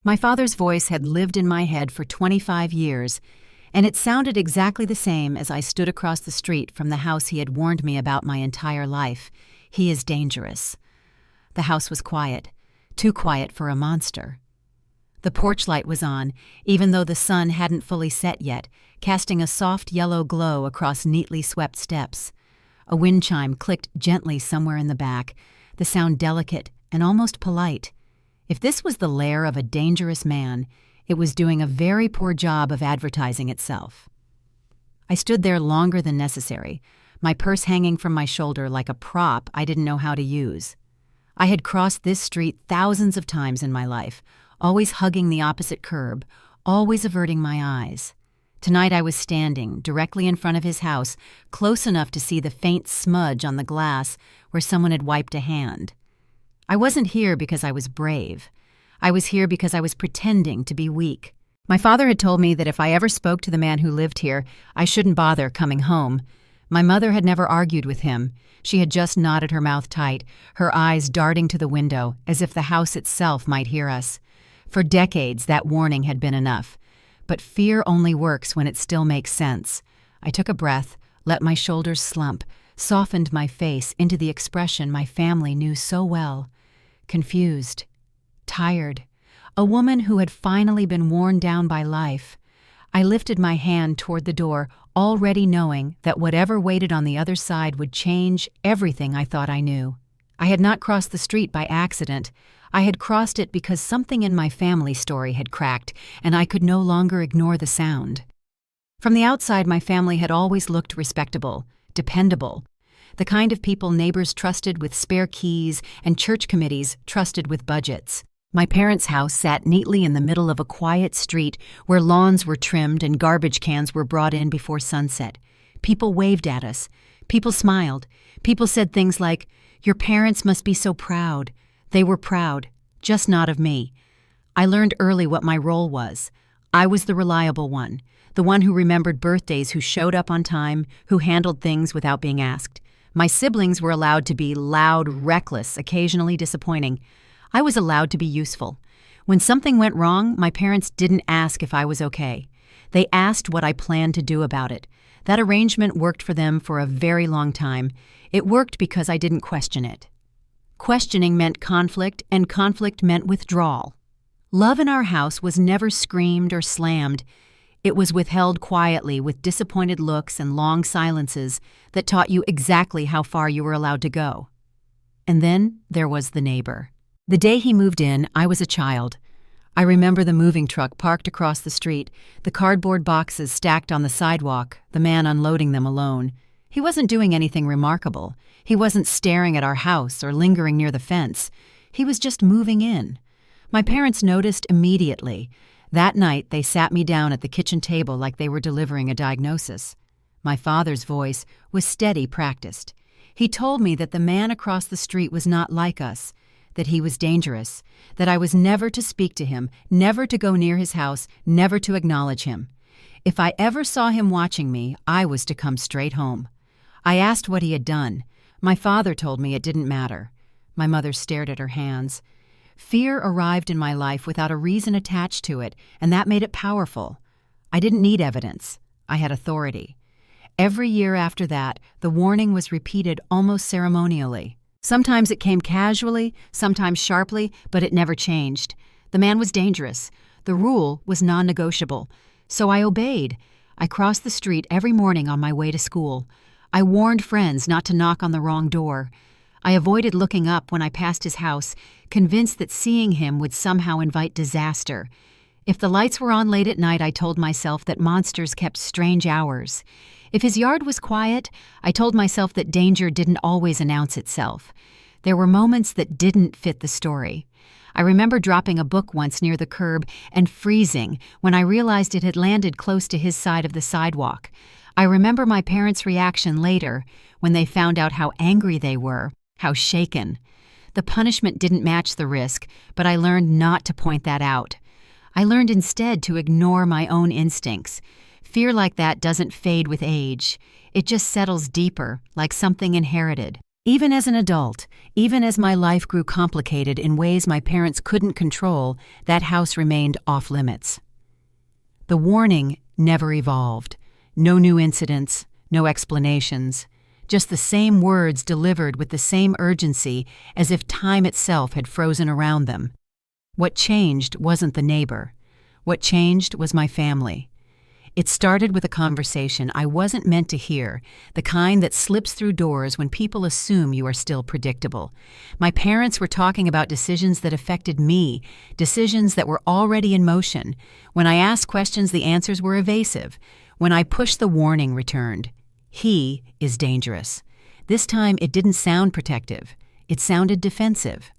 My father's voice had lived in my head for 25 years, and it sounded exactly the same as I stood across the street from the house he had warned me about my entire life. He is dangerous. The house was quiet, too quiet for a monster. The porch light was on, even though the sun hadn't fully set yet, casting a soft yellow glow across neatly swept steps. A wind chime clicked gently somewhere in the back, the sound delicate and almost polite. If this was the lair of a dangerous man, it was doing a very poor job of advertising itself. I stood there longer than necessary, my purse hanging from my shoulder like a prop I didn't know how to use. I had crossed this street thousands of times in my life, always hugging the opposite curb, always averting my eyes. Tonight I was standing directly in front of his house, close enough to see the faint smudge on the glass where someone had wiped a hand. I wasn't here because I was brave. I was here because I was pretending to be weak. My father had told me that if I ever spoke to the man who lived here, I shouldn't bother coming home. My mother had never argued with him. She had just nodded her mouth tight, her eyes darting to the window as if the house itself might hear us. For decades, that warning had been enough. But fear only works when it still makes sense. I took a breath, let my shoulders slump, softened my face into the expression my family knew so well. Confused, tired, a woman who had finally been worn down by life. I lifted my hand toward the door, already knowing that whatever waited on the other side would change everything I thought I knew. I had not crossed the street by accident. I had crossed it because something in my family story had cracked, and I could no longer ignore the sound. From the outside, my family had always looked respectable, dependable, the kind of people neighbors trusted with spare keys and church committees trusted with budgets. My parents' house sat neatly in the middle of a quiet street where lawns were trimmed and garbage cans were brought in before sunset. People waved at us. People smiled. People said things like, "Your parents must be so proud." They were proud, just not of me. I learned early what my role was. I was the reliable one, the one who remembered birthdays, who showed up on time, who handled things without being asked. My siblings were allowed to be loud, reckless, occasionally disappointing. I was allowed to be useful. When something went wrong, my parents didn't ask if I was okay. They asked what I planned to do about it. That arrangement worked for them for a very long time. It worked because I didn't question it. Questioning meant conflict, and conflict meant withdrawal. Love in our house was never screamed or slammed. It was withheld quietly with disappointed looks and long silences that taught you exactly how far you were allowed to go. And then there was the neighbor. The day he moved in, I was a child. I remember the moving truck parked across the street, the cardboard boxes stacked on the sidewalk, the man unloading them alone. He wasn't doing anything remarkable. He wasn't staring at our house or lingering near the fence. He was just moving in. My parents noticed immediately. That night, they sat me down at the kitchen table like they were delivering a diagnosis. My father's voice was steady, practiced. He told me that the man across the street was not like us, that he was dangerous, that I was never to speak to him, never to go near his house, never to acknowledge him. If I ever saw him watching me, I was to come straight home. I asked what he had done. My father told me it didn't matter. My mother stared at her hands. Fear arrived in my life without a reason attached to it, and that made it powerful. I didn't need evidence. I had authority. Every year after that, the warning was repeated almost ceremonially. Sometimes it came casually, sometimes sharply, but it never changed. The man was dangerous. The rule was non-negotiable. So I obeyed. I crossed the street every morning on my way to school. I warned friends not to knock on the wrong door. I avoided looking up when I passed his house, convinced that seeing him would somehow invite disaster. If the lights were on late at night, I told myself that monsters kept strange hours. If his yard was quiet, I told myself that danger didn't always announce itself. There were moments that didn't fit the story. I remember dropping a book once near the curb and freezing when I realized it had landed close to his side of the sidewalk. I remember my parents' reaction later when they found out how angry they were, how shaken. The punishment didn't match the risk, but I learned not to point that out. I learned instead to ignore my own instincts. Fear like that doesn't fade with age. It just settles deeper, like something inherited. Even as an adult, even as my life grew complicated in ways my parents couldn't control, that house remained off limits. The warning never evolved. No new incidents, no explanations, just the same words delivered with the same urgency as if time itself had frozen around them. What changed wasn't the neighbor. What changed was my family. It started with a conversation I wasn't meant to hear, the kind that slips through doors when people assume you are still predictable. My parents were talking about decisions that affected me, decisions that were already in motion. When I asked questions, the answers were evasive. When I pushed, the warning returned. He is dangerous. This time it didn't sound protective. It sounded defensive.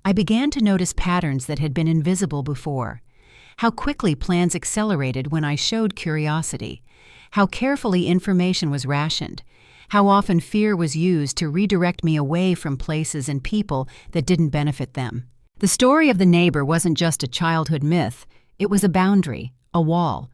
I began to notice patterns that had been invisible before. How quickly plans accelerated when I showed curiosity. How carefully information was rationed. How often fear was used to redirect me away from places and people that didn't benefit them. The story of the neighbor wasn't just a childhood myth. It was a boundary, a wall.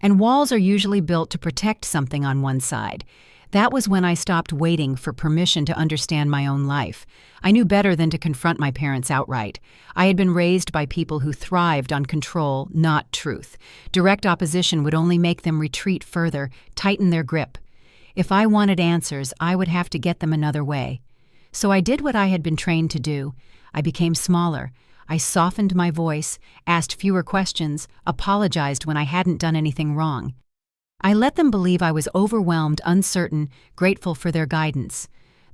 And walls are usually built to protect something on one side. That was when I stopped waiting for permission to understand my own life. I knew better than to confront my parents outright. I had been raised by people who thrived on control, not truth. Direct opposition would only make them retreat further, tighten their grip. If I wanted answers, I would have to get them another way. So I did what I had been trained to do. I became smaller. I softened my voice, asked fewer questions, apologized when I hadn't done anything wrong. I let them believe I was overwhelmed, uncertain, grateful for their guidance.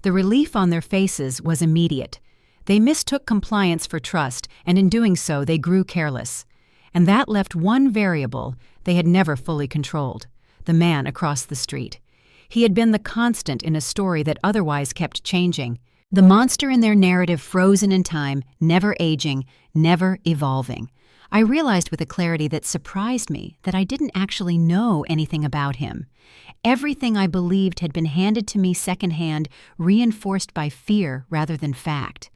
The relief on their faces was immediate. They mistook compliance for trust, and in doing so, they grew careless. And that left one variable they had never fully controlled: the man across the street. He had been the constant in a story that otherwise kept changing. The monster in their narrative, frozen in time, never aging, never evolving. I realized with a clarity that surprised me that I didn't actually know anything about him. Everything I believed had been handed to me secondhand, reinforced by fear rather than fact.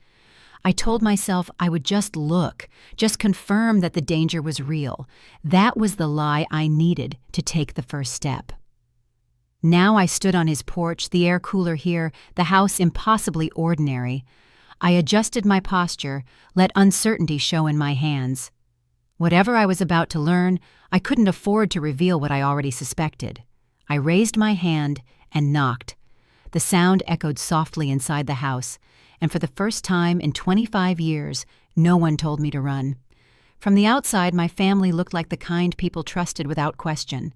I told myself I would just look, just confirm that the danger was real. That was the lie I needed to take the first step. Now I stood on his porch, the air cooler here, the house impossibly ordinary. I adjusted my posture, let uncertainty show in my hands. Whatever I was about to learn, I couldn't afford to reveal what I already suspected. I raised my hand and knocked. The sound echoed softly inside the house, and for the first time in 25 years, no one told me to run. From the outside, my family looked like the kind people trusted without question.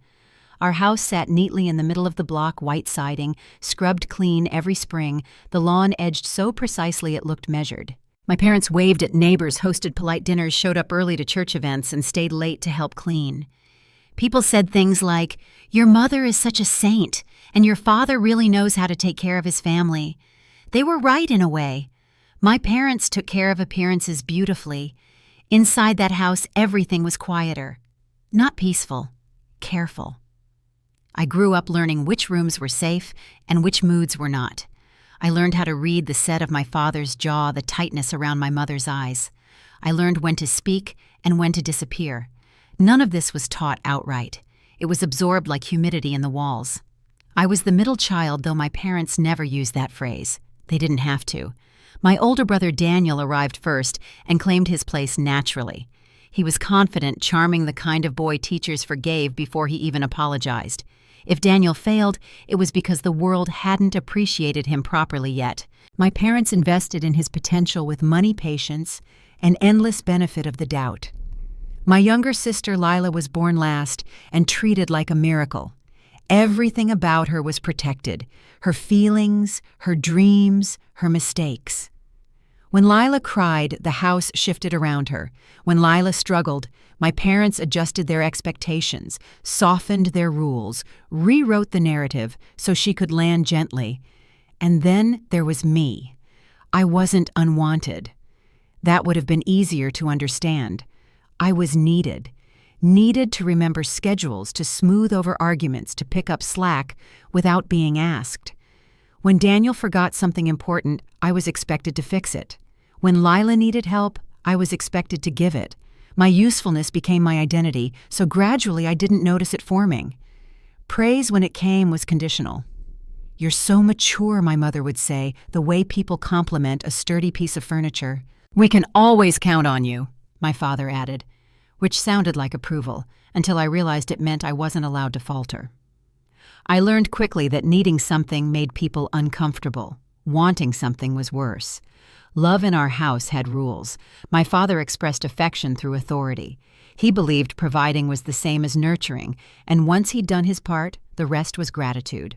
Our house sat neatly in the middle of the block, white siding, scrubbed clean every spring, the lawn edged so precisely it looked measured. My parents waved at neighbors, hosted polite dinners, showed up early to church events, and stayed late to help clean. People said things like, "Your mother is such a saint, and your father really knows how to take care of his family." They were right in a way. My parents took care of appearances beautifully. Inside that house, everything was quieter. Not peaceful, careful. I grew up learning which rooms were safe and which moods were not. I learned how to read the set of my father's jaw, the tightness around my mother's eyes. I learned when to speak and when to disappear. None of this was taught outright. It was absorbed like humidity in the walls. I was the middle child, though my parents never used that phrase. They didn't have to. My older brother Daniel arrived first and claimed his place naturally. He was confident, charming, the kind of boy teachers forgave before he even apologized. If Daniel failed, it was because the world hadn't appreciated him properly yet. My parents invested in his potential with money, patience, and endless benefit of the doubt. My younger sister Lila was born last and treated like a miracle. Everything about her was protected: her feelings, her dreams, her mistakes. When Lila cried, the house shifted around her. When Lila struggled, my parents adjusted their expectations, softened their rules, rewrote the narrative so she could land gently. And then there was me. I wasn't unwanted. That would have been easier to understand. I was needed to remember schedules, to smooth over arguments, to pick up slack without being asked. When Daniel forgot something important, I was expected to fix it. When Lila needed help, I was expected to give it. My usefulness became my identity, so gradually I didn't notice it forming. Praise, when it came, was conditional. "You're so mature," my mother would say, the way people compliment a sturdy piece of furniture. "We can always count on you," my father added, which sounded like approval, until I realized it meant I wasn't allowed to falter. I learned quickly that needing something made people uncomfortable. Wanting something was worse. Love in our house had rules. My father expressed affection through authority. He believed providing was the same as nurturing, and once he'd done his part, the rest was gratitude.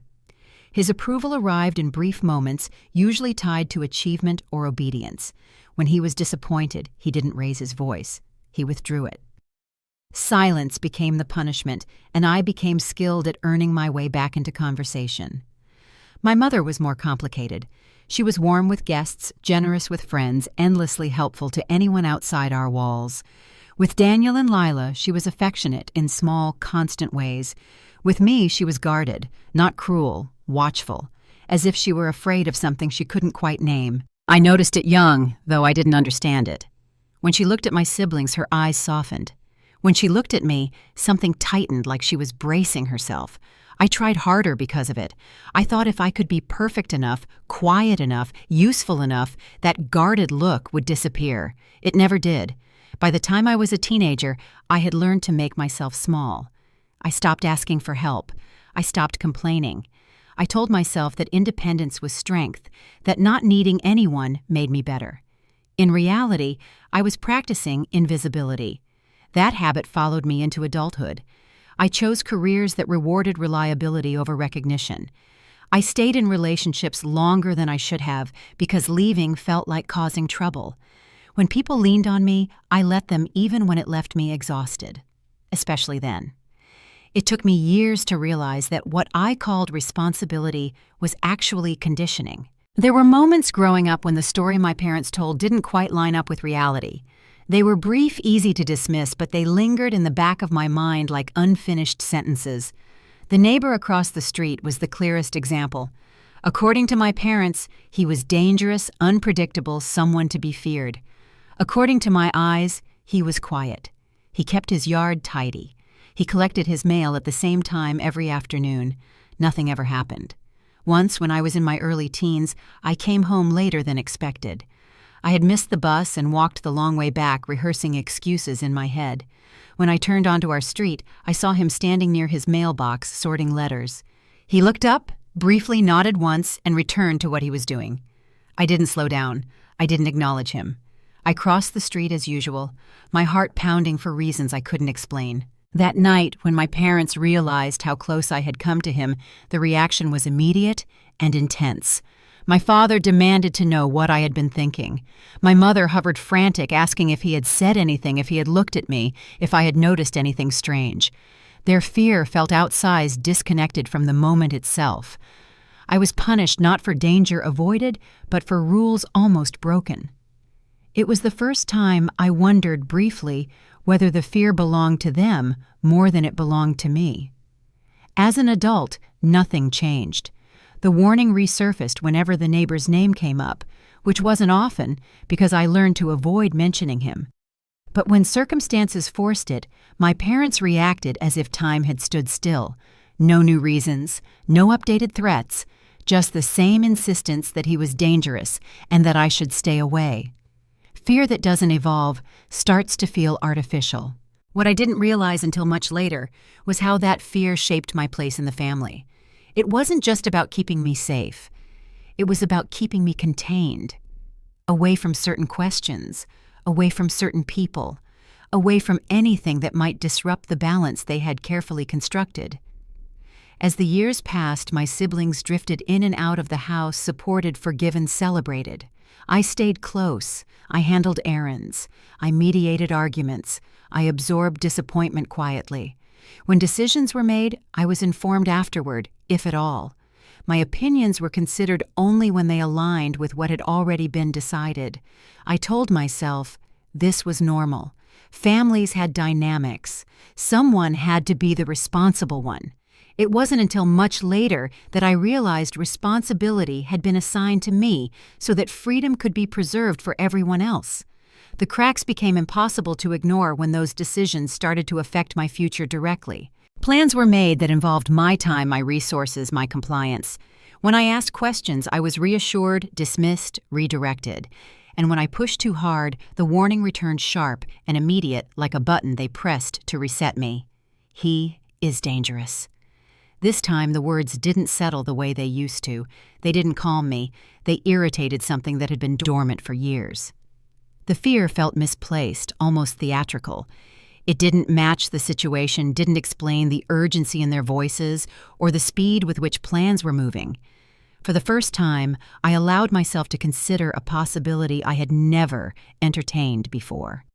His approval arrived in brief moments, usually tied to achievement or obedience. When he was disappointed, he didn't raise his voice. He withdrew it. Silence became the punishment, and I became skilled at earning my way back into conversation. My mother was more complicated. She was warm with guests, generous with friends, endlessly helpful to anyone outside our walls. With Daniel and Lila, she was affectionate in small, constant ways. With me, she was guarded, not cruel, watchful, as if she were afraid of something she couldn't quite name. I noticed it young, though I didn't understand it. When she looked at my siblings, her eyes softened. When she looked at me, something tightened like she was bracing herself. I tried harder because of it. I thought if I could be perfect enough, quiet enough, useful enough, that guarded look would disappear. It never did. By the time I was a teenager, I had learned to make myself small. I stopped asking for help. I stopped complaining. I told myself that independence was strength, that not needing anyone made me better. In reality, I was practicing invisibility. That habit followed me into adulthood. I chose careers that rewarded reliability over recognition. I stayed in relationships longer than I should have because leaving felt like causing trouble. When people leaned on me, I let them even when it left me exhausted, especially then. It took me years to realize that what I called responsibility was actually conditioning. There were moments growing up when the story my parents told didn't quite line up with reality. They were brief, easy to dismiss, but they lingered in the back of my mind like unfinished sentences. The neighbor across the street was the clearest example. According to my parents, he was dangerous, unpredictable, someone to be feared. According to my eyes, he was quiet. He kept his yard tidy. He collected his mail at the same time every afternoon. Nothing ever happened. Once, when I was in my early teens, I came home later than expected. I had missed the bus and walked the long way back, rehearsing excuses in my head. When I turned onto our street, I saw him standing near his mailbox, sorting letters. He looked up, briefly nodded once, and returned to what he was doing. I didn't slow down. I didn't acknowledge him. I crossed the street as usual, my heart pounding for reasons I couldn't explain. That night, when my parents realized how close I had come to him, the reaction was immediate and intense. My father demanded to know what I had been thinking. My mother hovered frantic, asking if he had said anything, if he had looked at me, if I had noticed anything strange. Their fear felt outsized, disconnected from the moment itself. I was punished not for danger avoided, but for rules almost broken. It was the first time I wondered briefly whether the fear belonged to them more than it belonged to me. As an adult, nothing changed. The warning resurfaced whenever the neighbor's name came up, which wasn't often because I learned to avoid mentioning him. But when circumstances forced it, my parents reacted as if time had stood still. No new reasons, no updated threats, just the same insistence that he was dangerous and that I should stay away. Fear that doesn't evolve starts to feel artificial. What I didn't realize until much later was how that fear shaped my place in the family. It wasn't just about keeping me safe. It was about keeping me contained, away from certain questions, away from certain people, away from anything that might disrupt the balance they had carefully constructed. As the years passed, my siblings drifted in and out of the house, supported, forgiven, celebrated. I stayed close. I handled errands. I mediated arguments. I absorbed disappointment quietly. When decisions were made, I was informed afterward, if at all. My opinions were considered only when they aligned with what had already been decided. I told myself, this was normal. Families had dynamics. Someone had to be the responsible one. It wasn't until much later that I realized responsibility had been assigned to me so that freedom could be preserved for everyone else. The cracks became impossible to ignore when those decisions started to affect my future directly. Plans were made that involved my time, my resources, my compliance. When I asked questions, I was reassured, dismissed, redirected. And when I pushed too hard, the warning returned sharp and immediate, like a button they pressed to reset me. He is dangerous. This time, the words didn't settle the way they used to. They didn't calm me. They irritated something that had been dormant for years. The fear felt misplaced, almost theatrical. It didn't match the situation, didn't explain the urgency in their voices or the speed with which plans were moving. For the first time, I allowed myself to consider a possibility I had never entertained before.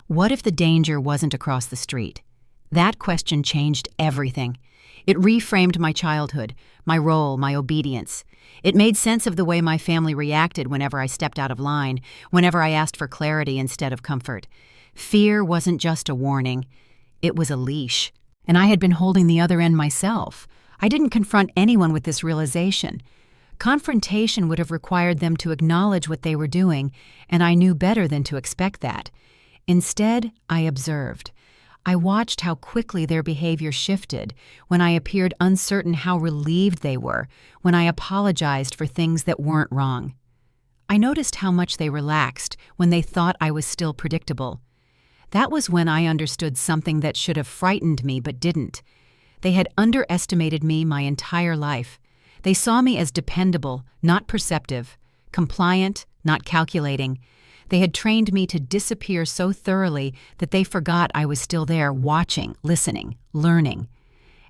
What if the danger wasn't across the street? That question changed everything. It reframed my childhood, my role, my obedience. It made sense of the way my family reacted whenever I stepped out of line, whenever I asked for clarity instead of comfort. Fear wasn't just a warning, it was a leash. And I had been holding the other end myself. I didn't confront anyone with this realization. Confrontation would have required them to acknowledge what they were doing, and I knew better than to expect that. Instead, I observed. I watched how quickly their behavior shifted, when I appeared uncertain how relieved they were, when I apologized for things that weren't wrong. I noticed how much they relaxed when they thought I was still predictable. That was when I understood something that should have frightened me but didn't. They had underestimated me my entire life. They saw me as dependable, not perceptive, compliant, not calculating. They had trained me to disappear so thoroughly that they forgot I was still there, watching, listening, learning.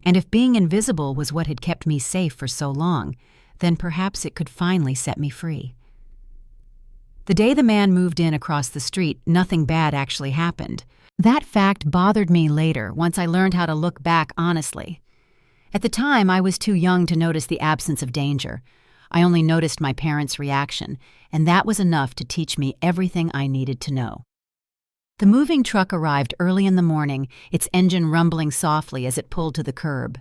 And if being invisible was what had kept me safe for so long, then perhaps it could finally set me free. The day the man moved in across the street, nothing bad actually happened. That fact bothered me later, once I learned how to look back honestly. At the time, I was too young to notice the absence of danger. I only noticed my parents' reaction, and that was enough to teach me everything I needed to know. The moving truck arrived early in the morning, its engine rumbling softly as it pulled to the curb.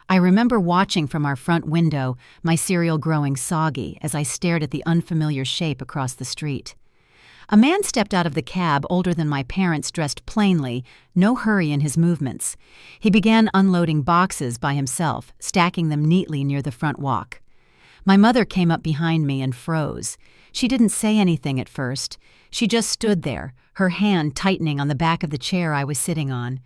I remember watching from our front window, my cereal growing soggy as I stared at the unfamiliar shape across the street. A man stepped out of the cab, older than my parents, dressed plainly, no hurry in his movements. He began unloading boxes by himself, stacking them neatly near the front walk. My mother came up behind me and froze. She didn't say anything at first. She just stood there, her hand tightening on the back of the chair I was sitting on.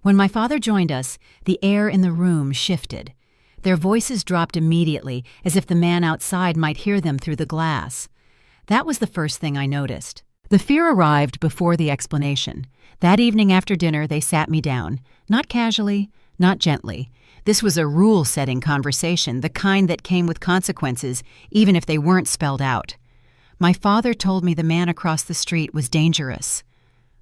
When my father joined us, the air in the room shifted. Their voices dropped immediately, as if the man outside might hear them through the glass. That was the first thing I noticed. The fear arrived before the explanation. That evening after dinner, they sat me down. Not casually, not gently. This was a rule-setting conversation, the kind that came with consequences, even if they weren't spelled out. My father told me the man across the street was dangerous.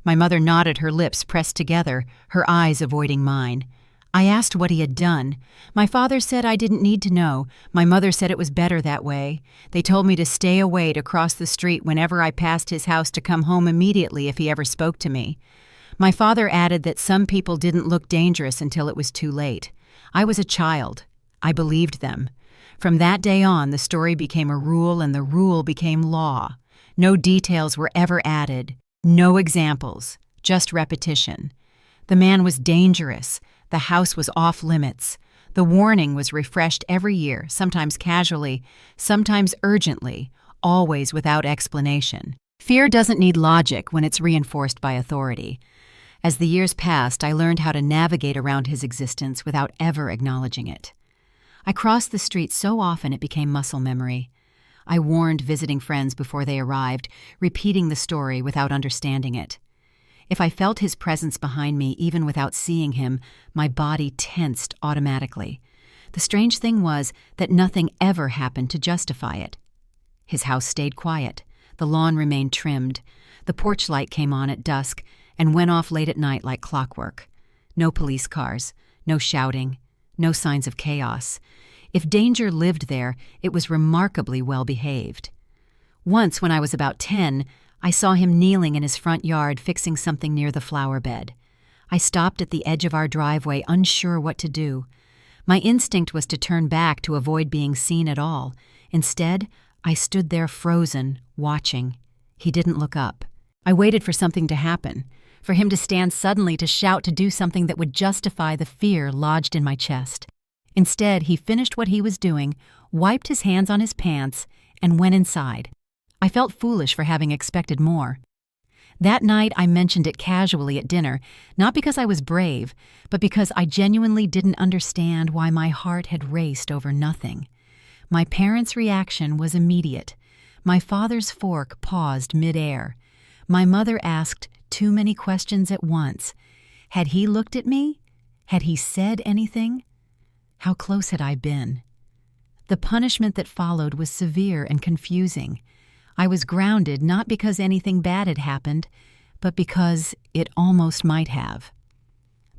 My mother nodded, her lips pressed together, her eyes avoiding mine. I asked what he had done. My father said I didn't need to know. My mother said it was better that way. They told me to stay away, to cross the street whenever I passed his house, to come home immediately if he ever spoke to me. My father added that some people didn't look dangerous until it was too late. I was a child. I believed them. From that day on, the story became a rule and the rule became law. No details were ever added. No examples, just repetition. The man was dangerous. The house was off limits. The warning was refreshed every year, sometimes casually, sometimes urgently, always without explanation. Fear doesn't need logic when it's reinforced by authority. As the years passed, I learned how to navigate around his existence without ever acknowledging it. I crossed the street so often it became muscle memory. I warned visiting friends before they arrived, repeating the story without understanding it. If I felt his presence behind me, even without seeing him, my body tensed automatically. The strange thing was that nothing ever happened to justify it. His house stayed quiet. The lawn remained trimmed. The porch light came on at dusk and went off late at night like clockwork. No police cars, no shouting, no signs of chaos. If danger lived there, it was remarkably well behaved. Once, when I was about 10, I saw him kneeling in his front yard fixing something near the flower bed. I stopped at the edge of our driveway, unsure what to do. My instinct was to turn back to avoid being seen at all. Instead, I stood there frozen, watching. He didn't look up. I waited for something to happen, for him to stand suddenly, to shout, to do something that would justify the fear lodged in my chest. Instead, he finished what he was doing, wiped his hands on his pants, and went inside. I felt foolish for having expected more. That night, I mentioned it casually at dinner, not because I was brave, but because I genuinely didn't understand why my heart had raced over nothing. My parents' reaction was immediate. My father's fork paused mid-air. My mother asked too many questions at once. Had he looked at me? Had he said anything? How close had I been? The punishment that followed was severe and confusing. I was grounded not because anything bad had happened, but because it almost might have.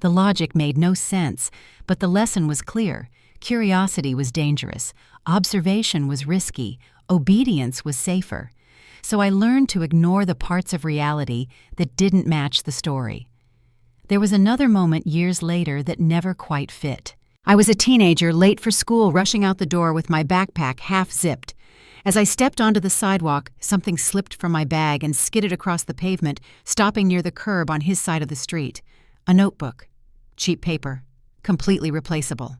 The logic made no sense, but the lesson was clear. Curiosity was dangerous. Observation was risky. Obedience was safer. So I learned to ignore the parts of reality that didn't match the story. There was another moment years later that never quite fit. I was a teenager, late for school, rushing out the door with my backpack half-zipped. As I stepped onto the sidewalk, something slipped from my bag and skidded across the pavement, stopping near the curb on his side of the street. A notebook. Cheap paper. Completely replaceable.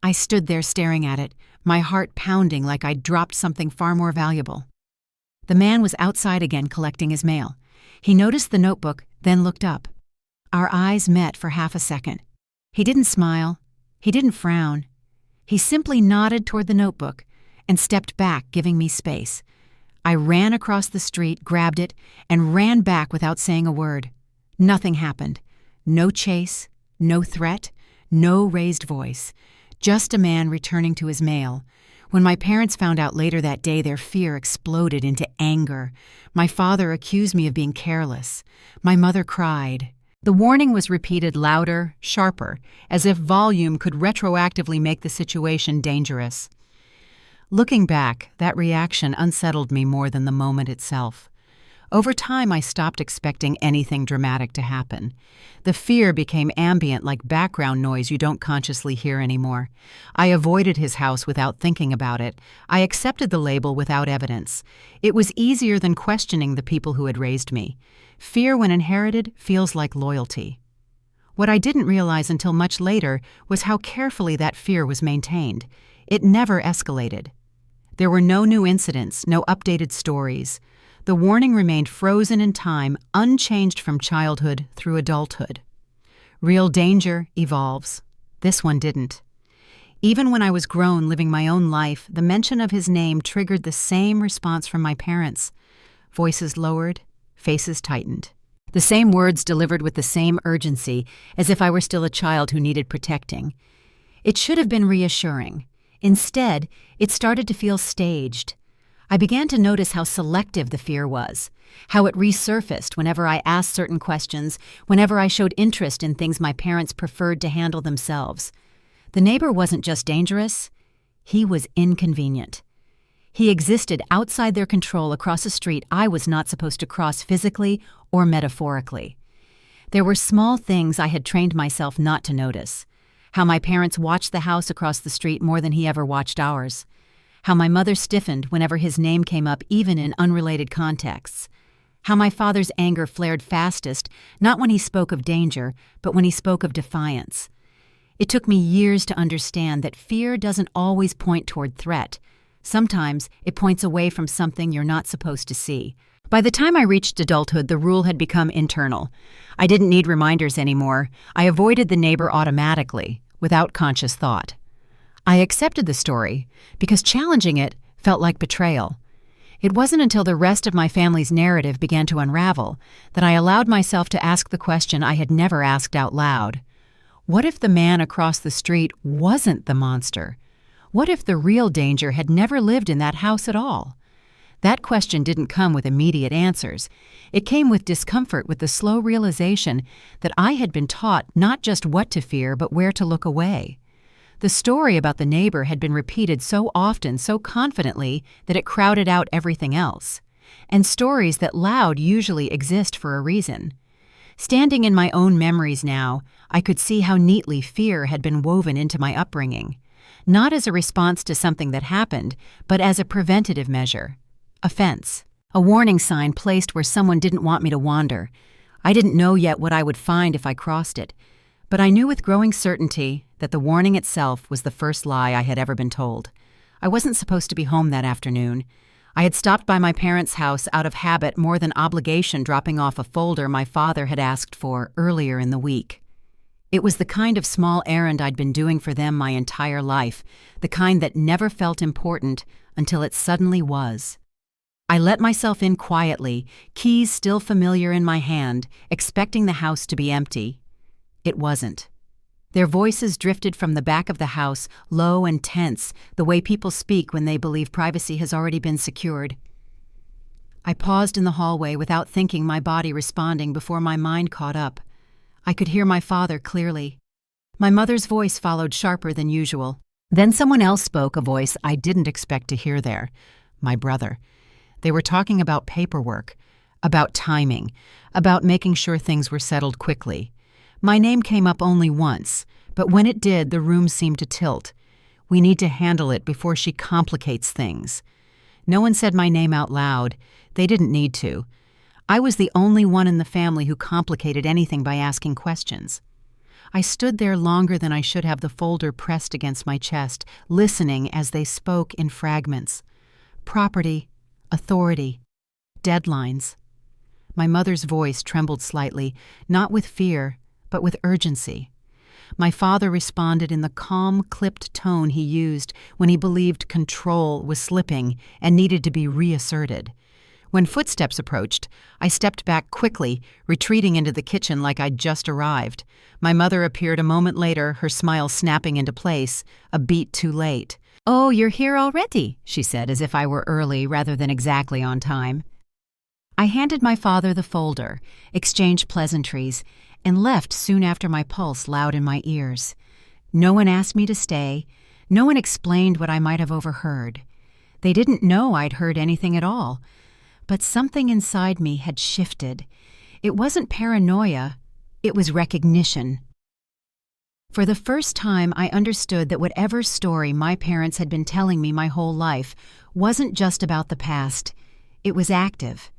I stood there staring at it, my heart pounding like I'd dropped something far more valuable. The man was outside again collecting his mail. He noticed the notebook, then looked up. Our eyes met for half a second. He didn't smile. He didn't frown. He simply nodded toward the notebook and stepped back, giving me space. I ran across the street, grabbed it, and ran back without saying a word. Nothing happened. No chase, no threat, no raised voice. Just a man returning to his mail. When my parents found out later that day, their fear exploded into anger. My father accused me of being careless. My mother cried. The warning was repeated louder, sharper, as if volume could retroactively make the situation dangerous. Looking back, that reaction unsettled me more than the moment itself. Over time, I stopped expecting anything dramatic to happen. The fear became ambient, like background noise you don't consciously hear anymore. I avoided his house without thinking about it. I accepted the label without evidence. It was easier than questioning the people who had raised me. Fear, when inherited, feels like loyalty. What I didn't realize until much later was how carefully that fear was maintained. It never escalated. There were no new incidents, no updated stories. The warning remained frozen in time, unchanged from childhood through adulthood. Real danger evolves. This one didn't. Even when I was grown, living my own life, the mention of his name triggered the same response from my parents. Voices lowered, faces tightened. The same words delivered with the same urgency, as if I were still a child who needed protecting. It should have been reassuring. Instead, it started to feel staged. I began to notice how selective the fear was, how it resurfaced whenever I asked certain questions, whenever I showed interest in things my parents preferred to handle themselves. The neighbor wasn't just dangerous, he was inconvenient. He existed outside their control across a street I was not supposed to cross physically or metaphorically. There were small things I had trained myself not to notice. How my parents watched the house across the street more than he ever watched ours. How my mother stiffened whenever his name came up, even in unrelated contexts. How my father's anger flared fastest, not when he spoke of danger, but when he spoke of defiance. It took me years to understand that fear doesn't always point toward threat. Sometimes it points away from something you're not supposed to see. By the time I reached adulthood, the rule had become internal. I didn't need reminders anymore. I avoided the neighbor automatically, without conscious thought. I accepted the story because challenging it felt like betrayal. It wasn't until the rest of my family's narrative began to unravel that I allowed myself to ask the question I had never asked out loud. What if the man across the street wasn't the monster? What if the real danger had never lived in that house at all? That question didn't come with immediate answers. It came with discomfort, with the slow realization that I had been taught not just what to fear, but where to look away. The story about the neighbor had been repeated so often, so confidently, that it crowded out everything else. And stories that loud usually exist for a reason. Standing in my own memories now, I could see how neatly fear had been woven into my upbringing. Not as a response to something that happened, but as a preventative measure. A fence. A warning sign placed where someone didn't want me to wander. I didn't know yet what I would find if I crossed it, But I knew with growing certainty that the warning itself was the first lie I had ever been told. I wasn't supposed to be home that afternoon. I had stopped by my parents' house out of habit more than obligation, dropping off a folder my father had asked for earlier in the week. It was the kind of small errand I'd been doing for them my entire life, the kind that never felt important until it suddenly was. I let myself in quietly, keys still familiar in my hand, expecting the house to be empty. It wasn't. Their voices drifted from the back of the house, low and tense, the way people speak when they believe privacy has already been secured. I paused in the hallway without thinking, my body responding before my mind caught up. I could hear my father clearly. My mother's voice followed sharper than usual. Then someone else spoke, a voice I didn't expect to hear there. My brother. They were talking about paperwork, about timing, about making sure things were settled quickly. My name came up only once, but when it did, the room seemed to tilt. We need to handle it before she complicates things. No one said my name out loud. They didn't need to. I was the only one in the family who complicated anything by asking questions. I stood there longer than I should have, the folder pressed against my chest, listening as they spoke in fragments. Property, authority, deadlines. My mother's voice trembled slightly, not with fear, but with urgency. My father responded in the calm, clipped tone he used when he believed control was slipping and needed to be reasserted. When footsteps approached, I stepped back quickly, retreating into the kitchen like I'd just arrived. My mother appeared a moment later, her smile snapping into place, a beat too late. "Oh, you're here already," she said, as if I were early rather than exactly on time. I handed my father the folder, exchanged pleasantries, and left soon after, my pulse loud in my ears. No one asked me to stay. No one explained what I might have overheard. They didn't know I'd heard anything at all. But something inside me had shifted. It wasn't paranoia, it was recognition. For the first time, I understood that whatever story my parents had been telling me my whole life wasn't just about the past. It was active.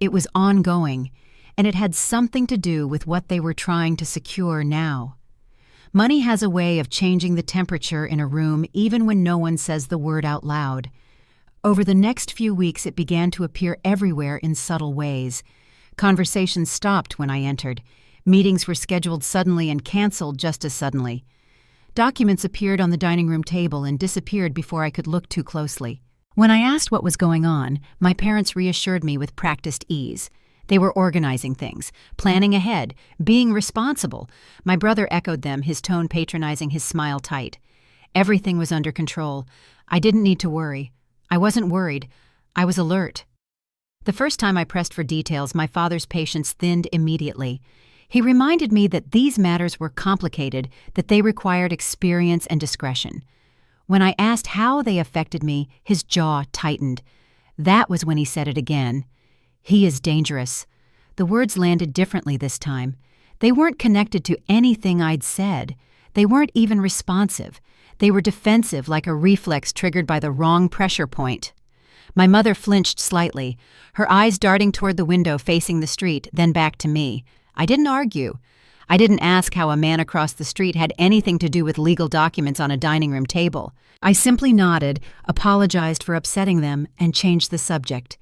It was ongoing. And it had something to do with what they were trying to secure now. Money has a way of changing the temperature in a room even when no one says the word out loud. Over the next few weeks, it began to appear everywhere in subtle ways. Conversations stopped when I entered. Meetings were scheduled suddenly and canceled just as suddenly. Documents appeared on the dining room table and disappeared before I could look too closely. When I asked what was going on, my parents reassured me with practiced ease. They were organizing things, planning ahead, being responsible. My brother echoed them, his tone patronizing, his smile tight. Everything was under control. I didn't need to worry. I wasn't worried. I was alert. The first time I pressed for details, my father's patience thinned immediately. He reminded me that these matters were complicated, that they required experience and discretion. When I asked how they affected me, his jaw tightened. That was when he said it again. "He is dangerous." The words landed differently this time. They weren't connected to anything I'd said. They weren't even responsive. They were defensive, like a reflex triggered by the wrong pressure point. My mother flinched slightly, her eyes darting toward the window facing the street, then back to me. I didn't argue. I didn't ask how a man across the street had anything to do with legal documents on a dining room table. I simply nodded, apologized for upsetting them, and changed the subject.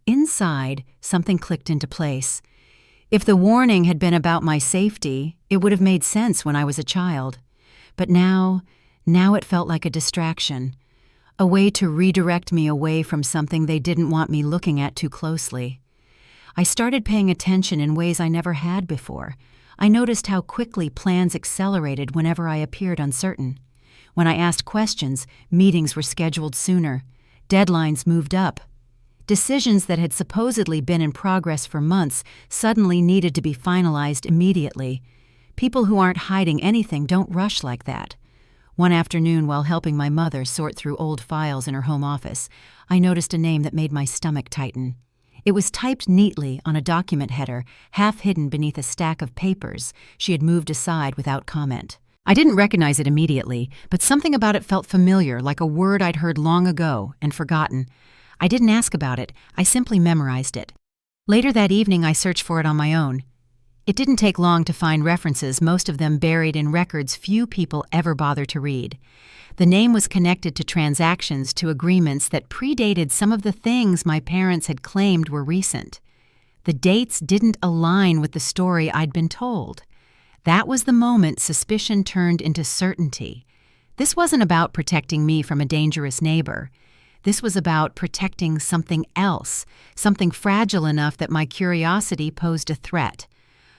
Inside, something clicked into place. If the warning had been about my safety, it would have made sense when I was a child. But now it felt like a distraction, a way to redirect me away from something they didn't want me looking at too closely. I started paying attention in ways I never had before. I noticed how quickly plans accelerated whenever I appeared uncertain. When I asked questions, meetings were scheduled sooner. Deadlines moved up. Decisions that had supposedly been in progress for months suddenly needed to be finalized immediately. People who aren't hiding anything don't rush like that. One afternoon, while helping my mother sort through old files in her home office, I noticed a name that made my stomach tighten. It was typed neatly on a document header, half hidden beneath a stack of papers she had moved aside without comment. I didn't recognize it immediately, but something about it felt familiar, like a word I'd heard long ago and forgotten. I didn't ask about it, I simply memorized it. Later that evening, I searched for it on my own. It didn't take long to find references, most of them buried in records few people ever bother to read. The name was connected to transactions, to agreements that predated some of the things my parents had claimed were recent. The dates didn't align with the story I'd been told. That was the moment suspicion turned into certainty. This wasn't about protecting me from a dangerous neighbor. This was about protecting something else, something fragile enough that my curiosity posed a threat.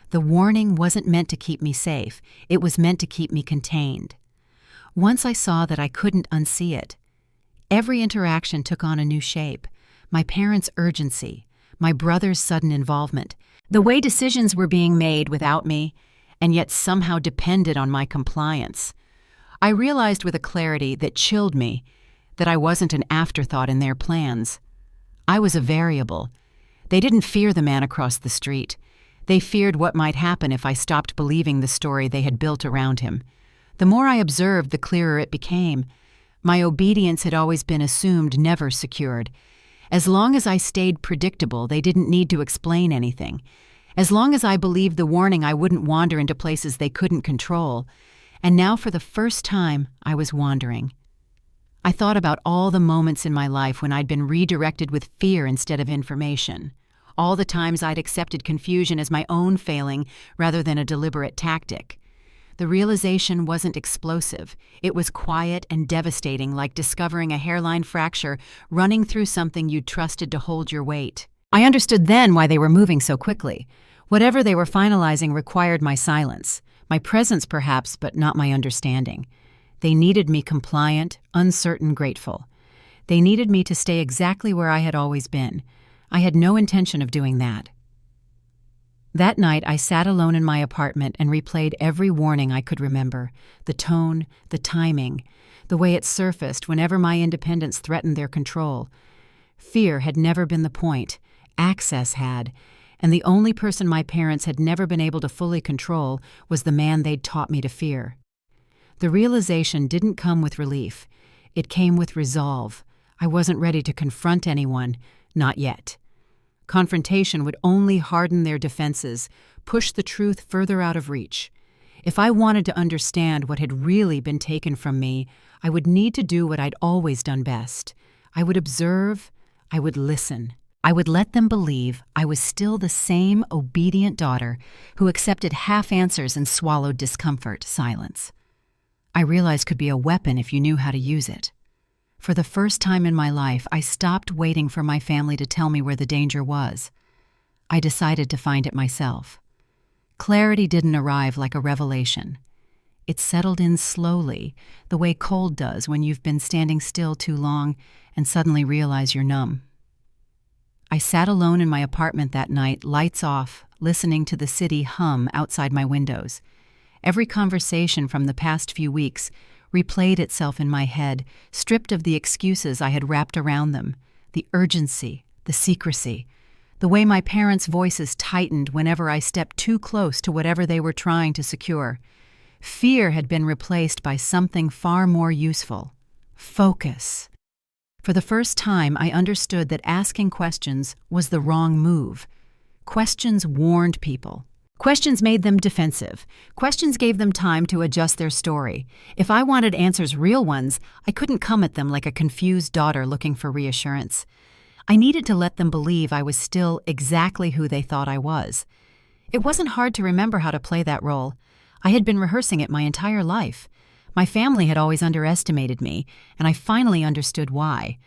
The warning wasn't meant to keep me safe. It was meant to keep me contained. Once I saw that I couldn't unsee it, every interaction took on a new shape. My parents' urgency, my brother's sudden involvement, the way decisions were being made without me, and yet somehow depended on my compliance. I realized with a clarity that chilled me that I wasn't an afterthought in their plans. I was a variable. They didn't fear the man across the street. They feared what might happen if I stopped believing the story they had built around him. The more I observed, the clearer it became. My obedience had always been assumed, never secured. As long as I stayed predictable, they didn't need to explain anything. As long as I believed the warning, I wouldn't wander into places they couldn't control. And now, for the first time, I was wandering. I thought about all the moments in my life when I'd been redirected with fear instead of information. All the times I'd accepted confusion as my own failing rather than a deliberate tactic. The realization wasn't explosive. It was quiet and devastating, like discovering a hairline fracture running through something you'd trusted to hold your weight. I understood then why they were moving so quickly. Whatever they were finalizing required my silence, my presence perhaps, but not my understanding. They needed me compliant, uncertain, grateful. They needed me to stay exactly where I had always been. I had no intention of doing that. That night, I sat alone in my apartment and replayed every warning I could remember, the tone, the timing, the way it surfaced whenever my independence threatened their control. Fear had never been the point. Access had, and the only person my parents had never been able to fully control was the man they'd taught me to fear. The realization didn't come with relief. It came with resolve. I wasn't ready to confront anyone, not yet. Confrontation would only harden their defenses, push the truth further out of reach. If I wanted to understand what had really been taken from me, I would need to do what I'd always done best. I would observe, I would listen. I would let them believe I was still the same obedient daughter who accepted half answers and swallowed discomfort, silence. I realized could be a weapon if you knew how to use it. For the first time in my life, I stopped waiting for my family to tell me where the danger was. I decided to find it myself. Clarity didn't arrive like a revelation. It settled in slowly, the way cold does when you've been standing still too long and suddenly realize you're numb. I sat alone in my apartment that night, lights off, listening to the city hum outside my windows. Every conversation from the past few weeks replayed itself in my head, stripped of the excuses I had wrapped around them, the urgency, the secrecy, the way my parents' voices tightened whenever I stepped too close to whatever they were trying to secure. Fear had been replaced by something far more useful: focus. For the first time, I understood that asking questions was the wrong move. Questions warned people. Questions made them defensive. Questions gave them time to adjust their story. If I wanted answers, real ones, I couldn't come at them like a confused daughter looking for reassurance. I needed to let them believe I was still exactly who they thought I was. It wasn't hard to remember how to play that role. I had been rehearsing it my entire life. My family had always underestimated me, and I finally understood why.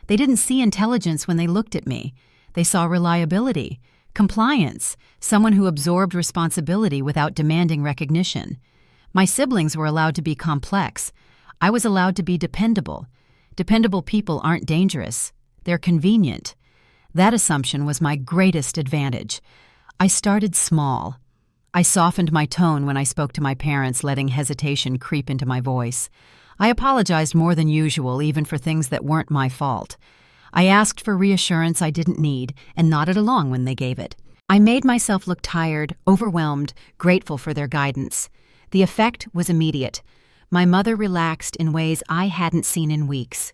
They didn't see intelligence when they looked at me. They saw reliability, compliance, someone who absorbed responsibility without demanding recognition. My siblings were allowed to be complex. I was allowed to be dependable. Dependable people aren't dangerous. They're convenient. That assumption was my greatest advantage. I started small. I softened my tone when I spoke to my parents, letting hesitation creep into my voice. I apologized more than usual, even for things that weren't my fault. I asked for reassurance I didn't need and nodded along when they gave it. I made myself look tired, overwhelmed, grateful for their guidance. The effect was immediate. My mother relaxed in ways I hadn't seen in weeks.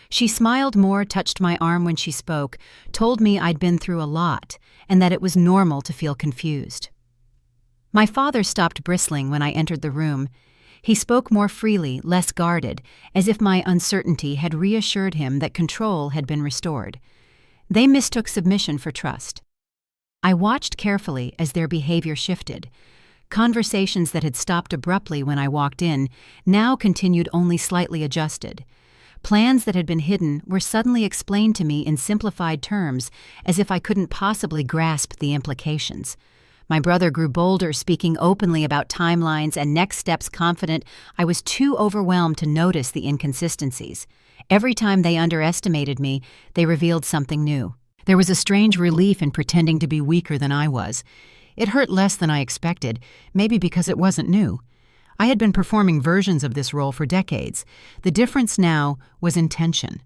She smiled more, touched my arm when she spoke, told me I'd been through a lot and that it was normal to feel confused. My father stopped bristling when I entered the room. He spoke more freely, less guarded, as if my uncertainty had reassured him that control had been restored. They mistook submission for trust. I watched carefully as their behavior shifted. Conversations that had stopped abruptly when I walked in now continued only slightly adjusted. Plans that had been hidden were suddenly explained to me in simplified terms, as if I couldn't possibly grasp the implications. My brother grew bolder, speaking openly about timelines and next steps, confident I was too overwhelmed to notice the inconsistencies. Every time they underestimated me, they revealed something new. There was a strange relief in pretending to be weaker than I was. It hurt less than I expected, maybe because it wasn't new. I had been performing versions of this role for decades. The difference now was intention.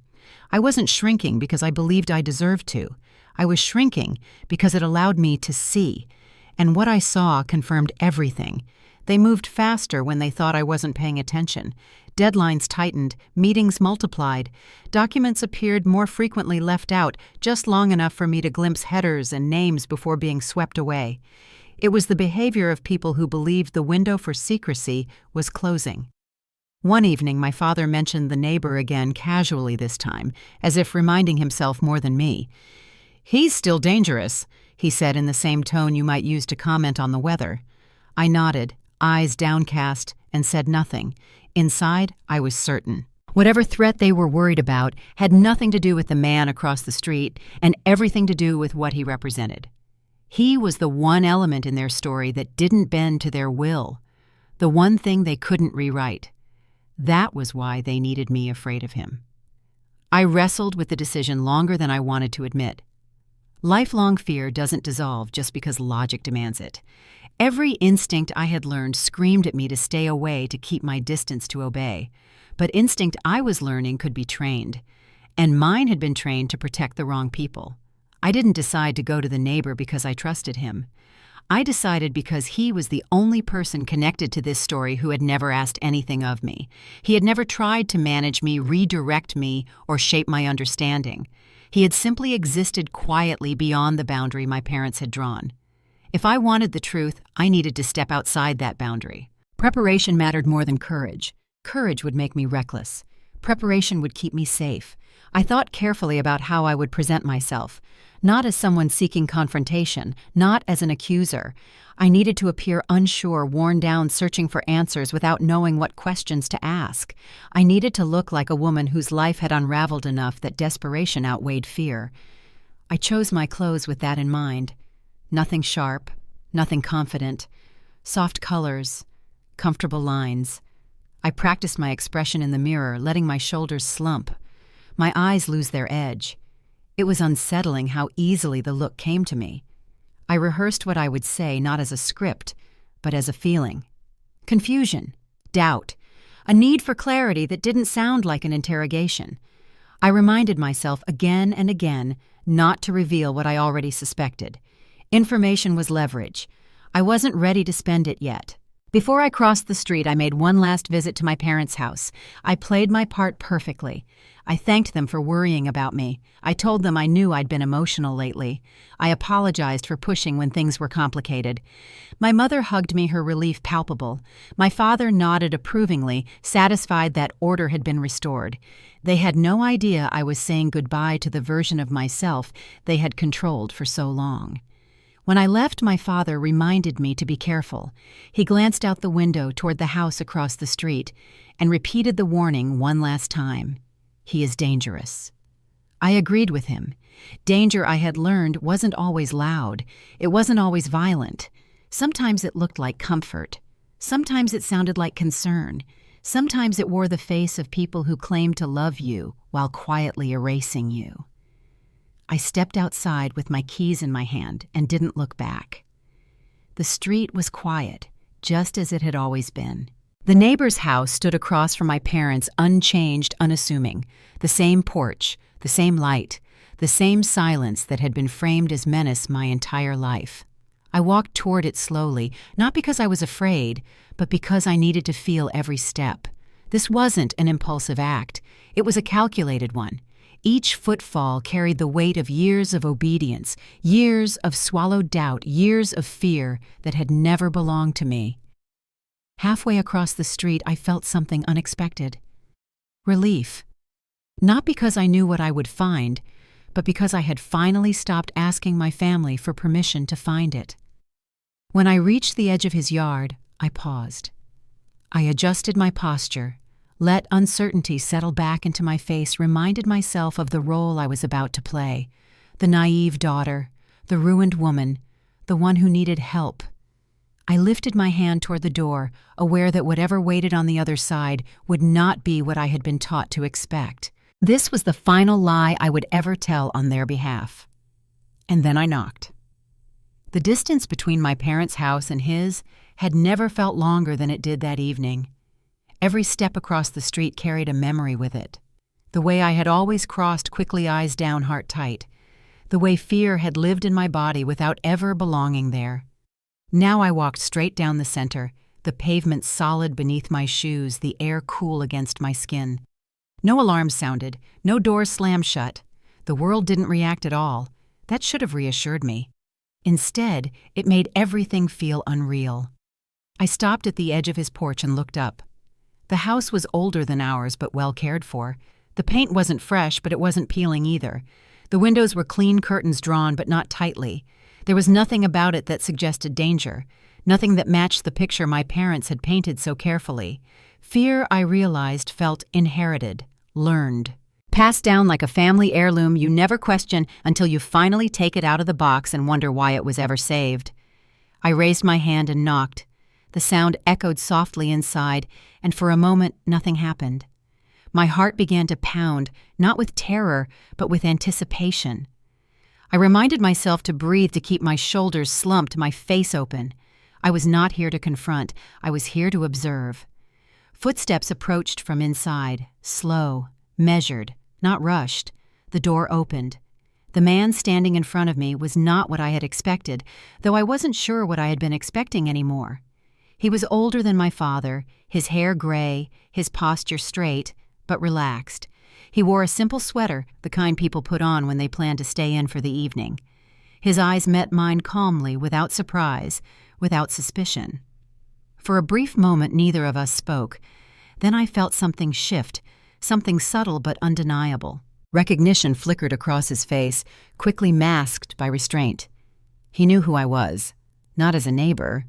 I wasn't shrinking because I believed I deserved to. I was shrinking because it allowed me to see. And what I saw confirmed everything. They moved faster when they thought I wasn't paying attention. Deadlines tightened, meetings multiplied. Documents appeared more frequently left out, just long enough for me to glimpse headers and names before being swept away. It was the behavior of people who believed the window for secrecy was closing. One evening, my father mentioned the neighbor again casually this time, as if reminding himself more than me. "He's still dangerous," he said in the same tone you might use to comment on the weather. I nodded, eyes downcast, and said nothing. Inside, I was certain. Whatever threat they were worried about had nothing to do with the man across the street and everything to do with what he represented. He was the one element in their story that didn't bend to their will, the one thing they couldn't rewrite. That was why they needed me afraid of him. I wrestled with the decision longer than I wanted to admit. Lifelong fear doesn't dissolve just because logic demands it. Every instinct I had learned screamed at me to stay away, to keep my distance, to obey. But instinct I was learning could be trained, and mine had been trained to protect the wrong people. I didn't decide to go to the neighbor because I trusted him. I decided because he was the only person connected to this story who had never asked anything of me. He had never tried to manage me, redirect me, or shape my understanding. He had simply existed quietly beyond the boundary my parents had drawn. If I wanted the truth, I needed to step outside that boundary. Preparation mattered more than courage. Courage would make me reckless. Preparation would keep me safe. I thought carefully about how I would present myself, not as someone seeking confrontation, not as an accuser. I needed to appear unsure, worn down, searching for answers without knowing what questions to ask. I needed to look like a woman whose life had unraveled enough that desperation outweighed fear. I chose my clothes with that in mind. Nothing sharp, nothing confident. Soft colors, comfortable lines. I practiced my expression in the mirror, letting my shoulders slump. My eyes lose their edge. It was unsettling how easily the look came to me. I rehearsed what I would say not as a script, but as a feeling. Confusion, doubt, a need for clarity that didn't sound like an interrogation. I reminded myself again and again not to reveal what I already suspected. Information was leverage. I wasn't ready to spend it yet. Before I crossed the street, I made one last visit to my parents' house. I played my part perfectly. I thanked them for worrying about me. I told them I knew I'd been emotional lately. I apologized for pushing when things were complicated. My mother hugged me, her relief palpable. My father nodded approvingly, satisfied that order had been restored. They had no idea I was saying goodbye to the version of myself they had controlled for so long. When I left, my father reminded me to be careful. He glanced out the window toward the house across the street and repeated the warning one last time. He is dangerous. I agreed with him. Danger, I had learned, wasn't always loud. It wasn't always violent. Sometimes it looked like comfort. Sometimes it sounded like concern. Sometimes it wore the face of people who claimed to love you while quietly erasing you. I stepped outside with my keys in my hand and didn't look back. The street was quiet, just as it had always been. The neighbor's house stood across from my parents', unchanged, unassuming. The same porch, the same light, the same silence that had been framed as menace my entire life. I walked toward it slowly, not because I was afraid, but because I needed to feel every step. This wasn't an impulsive act. It was a calculated one. Each footfall carried the weight of years of obedience, years of swallowed doubt, years of fear that had never belonged to me. Halfway across the street, I felt something unexpected. Relief. Not because I knew what I would find, but because I had finally stopped asking my family for permission to find it. When I reached the edge of his yard, I paused. I adjusted my posture, let uncertainty settle back into my face, reminded myself of the role I was about to play, the naive daughter, the ruined woman, the one who needed help. I lifted my hand toward the door, aware that whatever waited on the other side would not be what I had been taught to expect. This was the final lie I would ever tell on their behalf. And then I knocked. The distance between my parents' house and his had never felt longer than it did that evening. Every step across the street carried a memory with it. The way I had always crossed quickly, eyes down, heart tight. The way fear had lived in my body without ever belonging there. Now I walked straight down the center, the pavement solid beneath my shoes, the air cool against my skin. No alarms sounded, no doors slammed shut. The world didn't react at all. That should have reassured me. Instead, it made everything feel unreal. I stopped at the edge of his porch and looked up. The house was older than ours, but well cared for. The paint wasn't fresh, but it wasn't peeling either. The windows were clean curtains drawn, but not tightly. There was nothing about it that suggested danger, nothing that matched the picture my parents had painted so carefully. Fear, I realized, felt inherited, learned. Passed down like a family heirloom you never question until you finally take it out of the box and wonder why it was ever saved. I raised my hand and knocked. The sound echoed softly inside, and for a moment nothing happened. My heart began to pound, not with terror, but with anticipation. I reminded myself to breathe, to keep my shoulders slumped, my face open. I was not here to confront. I was here to observe. Footsteps approached from inside, slow, measured, not rushed. The door opened. The man standing in front of me was not what I had expected, though I wasn't sure what I had been expecting anymore. He was older than my father, his hair gray, his posture straight, but relaxed. He wore a simple sweater, the kind people put on when they plan to stay in for the evening. His eyes met mine calmly, without surprise, without suspicion. For a brief moment, neither of us spoke. Then I felt something shift, something subtle but undeniable. Recognition flickered across his face, quickly masked by restraint. He knew who I was, not as a neighbor.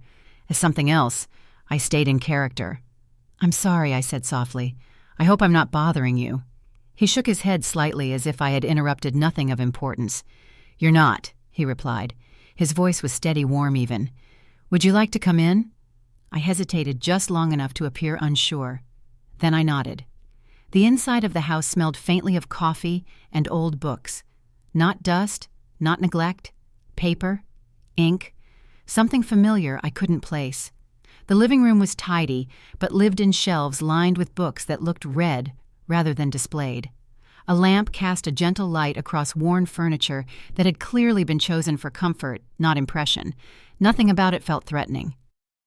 As something else, I stayed in character. "I'm sorry," I said softly. "I hope I'm not bothering you." He shook his head slightly as if I had interrupted nothing of importance. "You're not," he replied. His voice was steady, warm even. "Would you like to come in?" I hesitated just long enough to appear unsure. Then I nodded. The inside of the house smelled faintly of coffee and old books. Not dust, not neglect, paper, ink, something familiar I couldn't place. The living room was tidy, but lived in shelves lined with books that looked read rather than displayed. A lamp cast a gentle light across worn furniture that had clearly been chosen for comfort, not impression. Nothing about it felt threatening.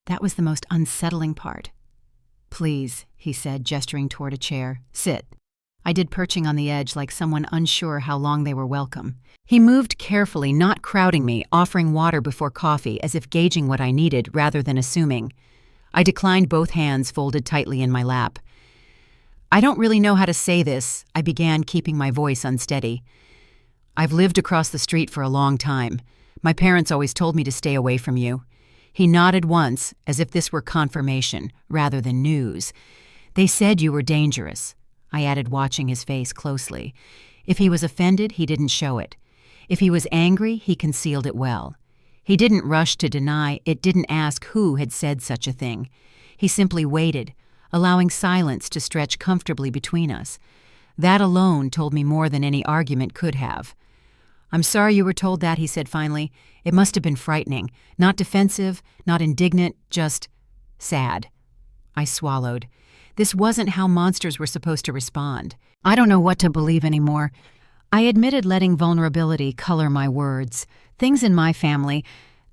That was the most unsettling part. "Please," he said, gesturing toward a chair. "Sit." I did, perching on the edge like someone unsure how long they were welcome. He moved carefully, not crowding me, offering water before coffee as if gauging what I needed rather than assuming. I declined, both hands folded tightly in my lap. "I don't really know how to say this," I began, keeping my voice unsteady. "I've lived across the street for a long time. My parents always told me to stay away from you." He nodded once, as if this were confirmation rather than news. "They said you were dangerous," I added, watching his face closely. If he was offended, he didn't show it. If he was angry, he concealed it well. He didn't rush to deny it, didn't ask who had said such a thing. He simply waited, allowing silence to stretch comfortably between us. That alone told me more than any argument could have. "I'm sorry you were told that," he said finally. "It must have been frightening. Not defensive, not indignant, just sad." I swallowed. This wasn't how monsters were supposed to respond. I don't know what to believe anymore. I admitted letting vulnerability color my words. Things in my family,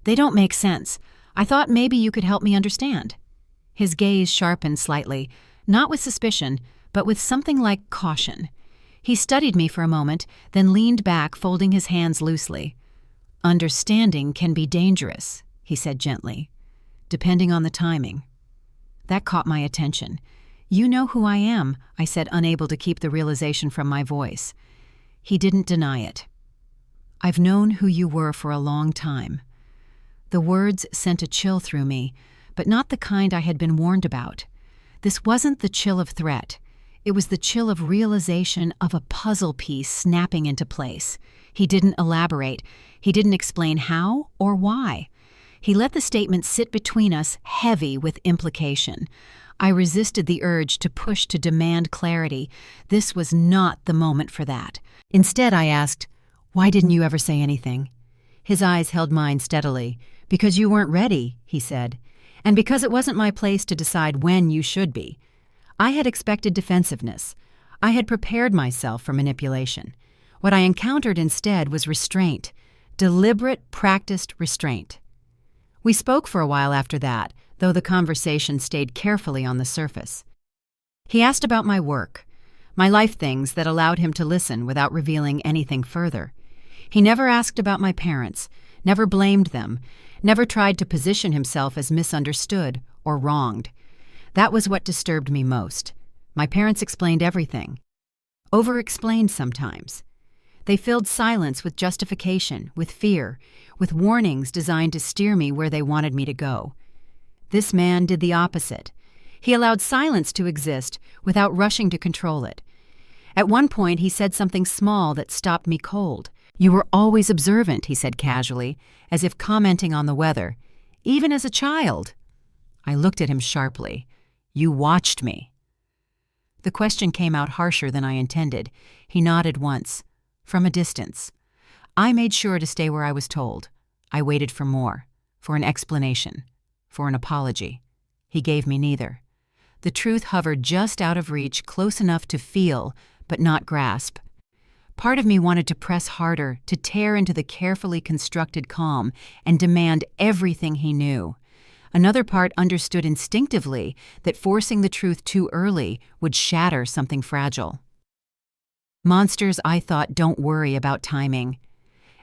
they don't make sense. I thought maybe you could help me understand. His gaze sharpened slightly, not with suspicion, but with something like caution. He studied me for a moment, then leaned back, folding his hands loosely. "Understanding can be dangerous," he said gently, "depending on the timing." That caught my attention. "You know who I am," I said, unable to keep the realization from my voice. He didn't deny it. "I've known who you were for a long time." The words sent a chill through me, but not the kind I had been warned about. This wasn't the chill of threat. It was the chill of realization of a puzzle piece snapping into place. He didn't elaborate. He didn't explain how or why. He let the statement sit between us, heavy with implication. I resisted the urge to push to demand clarity. This was not the moment for that. Instead, I asked, "Why didn't you ever say anything?" His eyes held mine steadily. "Because you weren't ready," he said, "and because it wasn't my place to decide when you should be." I had expected defensiveness. I had prepared myself for manipulation. What I encountered instead was restraint, deliberate, practiced restraint. We spoke for a while after that, though the conversation stayed carefully on the surface. He asked about my work, my life things that allowed him to listen without revealing anything further. He never asked about my parents, never blamed them, never tried to position himself as misunderstood or wronged. That was what disturbed me most. My parents explained everything. Over-explained sometimes. They filled silence with justification, with fear, with warnings designed to steer me where they wanted me to go. This man did the opposite. He allowed silence to exist without rushing to control it. At one point, he said something small that stopped me cold. "You were always observant," he said casually, as if commenting on the weather. "Even as a child." I looked at him sharply. "You watched me." The question came out harsher than I intended. He nodded once, from a distance. I made sure to stay where I was told. I waited for more, for an explanation, for an apology. He gave me neither. The truth hovered just out of reach, close enough to feel, but not grasp. Part of me wanted to press harder, to tear into the carefully constructed calm and demand everything he knew. Another part understood instinctively that forcing the truth too early would shatter something fragile. Monsters, I thought, don't worry about timing.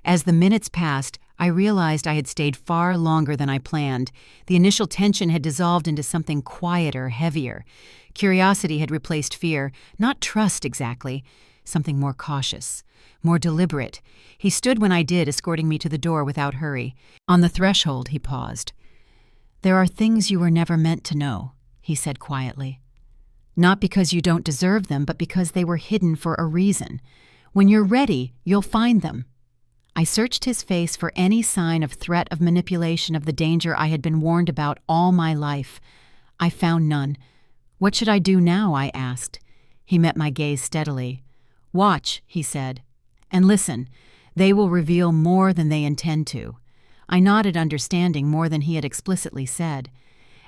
As the minutes passed, I realized I had stayed far longer than I planned. The initial tension had dissolved into something quieter, heavier. Curiosity had replaced fear, not trust exactly, something more cautious, more deliberate. He stood when I did, escorting me to the door without hurry. On the threshold, he paused. "There are things you were never meant to know," he said quietly. "Not because you don't deserve them, but because they were hidden for a reason. When you're ready, you'll find them." I searched his face for any sign of threat of manipulation of the danger I had been warned about all my life. I found none. "What should I do now?" I asked. He met my gaze steadily. "Watch," he said, "and listen. They will reveal more than they intend to." I nodded, understanding more than he had explicitly said.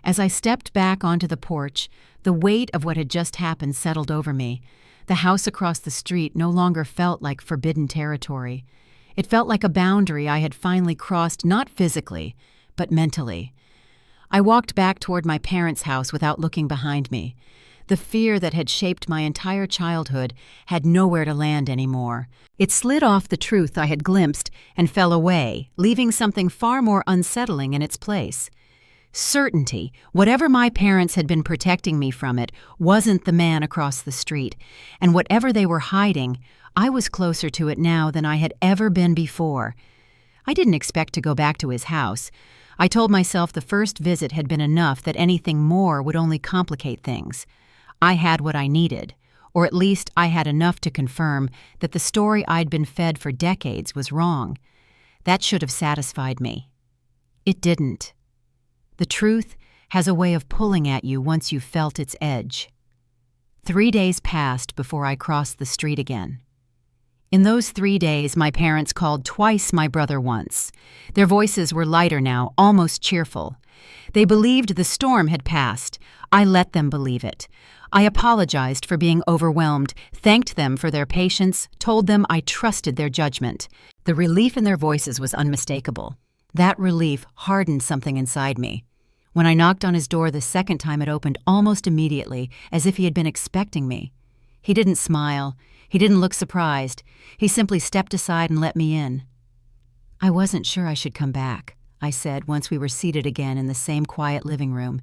As I stepped back onto the porch, the weight of what had just happened settled over me. The house across the street no longer felt like forbidden territory. It felt like a boundary I had finally crossed, not physically, but mentally. I walked back toward my parents' house without looking behind me. The fear that had shaped my entire childhood had nowhere to land anymore. It slid off the truth I had glimpsed and fell away, leaving something far more unsettling in its place. Certainty, whatever my parents had been protecting me from it, wasn't the man across the street, and whatever they were hiding, I was closer to it now than I had ever been before. I didn't expect to go back to his house. I told myself the first visit had been enough, that anything more would only complicate things. I had what I needed, or at least I had enough to confirm that the story I'd been fed for decades was wrong. That should have satisfied me. It didn't. The truth has a way of pulling at you once you've felt its edge. 3 days passed before I crossed the street again. In those 3 days, my parents called twice, my brother once. Their voices were lighter now, almost cheerful. They believed the storm had passed. I let them believe it. I apologized for being overwhelmed, thanked them for their patience, told them I trusted their judgment. The relief in their voices was unmistakable. That relief hardened something inside me. When I knocked on his door the second time, it opened almost immediately, as if he had been expecting me. He didn't smile. He didn't look surprised. He simply stepped aside and let me in. "I wasn't sure I should come back," I said once we were seated again in the same quiet living room.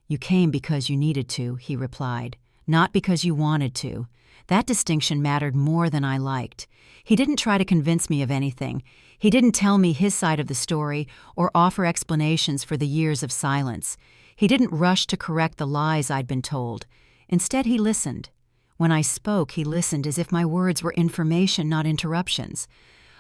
"You came because you needed to," he replied, "not because you wanted to." That distinction mattered more than I liked. He didn't try to convince me of anything. He didn't tell me his side of the story or offer explanations for the years of silence. He didn't rush to correct the lies I'd been told. Instead, he listened. When I spoke, he listened as if my words were information, not interruptions.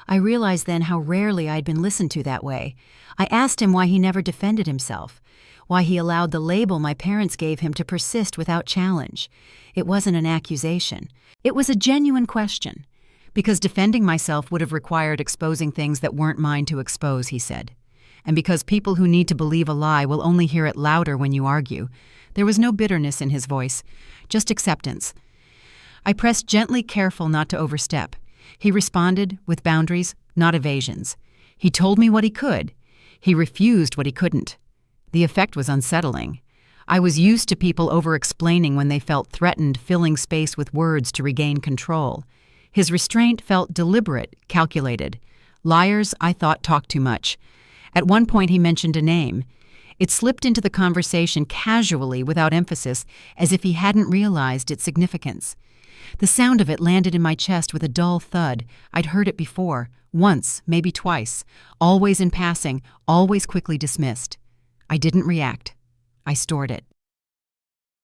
I realized then how rarely I'd been listened to that way. I asked him why he never defended himself, why he allowed the label my parents gave him to persist without challenge. It wasn't an accusation. It was a genuine question. "Because defending myself would have required exposing things that weren't mine to expose," he said. "And because people who need to believe a lie will only hear it louder when you argue." There was no bitterness in his voice, just acceptance. I pressed gently, careful not to overstep. He responded with boundaries, not evasions. He told me what he could. He refused what he couldn't. The effect was unsettling. I was used to people over-explaining when they felt threatened, filling space with words to regain control. His restraint felt deliberate, calculated. Liars, I thought, talked too much. At one point he mentioned a name. It slipped into the conversation casually, without emphasis, as if he hadn't realized its significance. The sound of it landed in my chest with a dull thud. I'd heard it before, once, maybe twice, always in passing, always quickly dismissed. I didn't react. I stored it.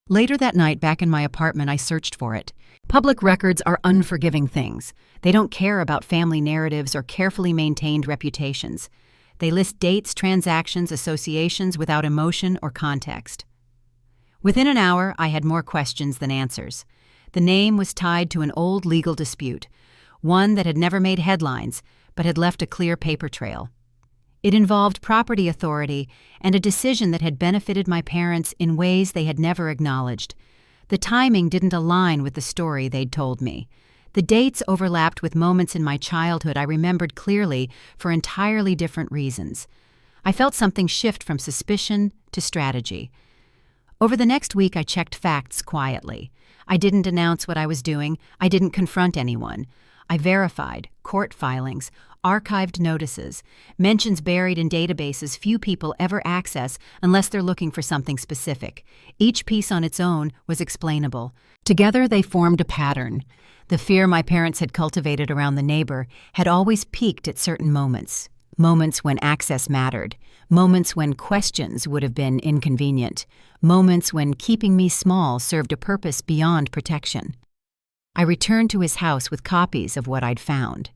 Later that night, back in my apartment, I searched for it. Public records are unforgiving things. They don't care about family narratives or carefully maintained reputations. They list dates, transactions, associations without emotion or context. Within an hour, I had more questions than answers. The name was tied to an old legal dispute, one that had never made headlines, but had left a clear paper trail. It involved property authority and a decision that had benefited my parents in ways they had never acknowledged. The timing didn't align with the story they'd told me. The dates overlapped with moments in my childhood I remembered clearly for entirely different reasons. I felt something shift from suspicion to strategy. Over the next week, I checked facts quietly. I didn't announce what I was doing. I didn't confront anyone. I verified court filings, archived notices, mentions buried in databases few people ever access unless they're looking for something specific. Each piece on its own was explainable. Together, they formed a pattern. The fear my parents had cultivated around the neighbor had always peaked at certain moments. Moments when access mattered. Moments when questions would have been inconvenient. Moments when keeping me small served a purpose beyond protection. I returned to his house with copies of what I'd found.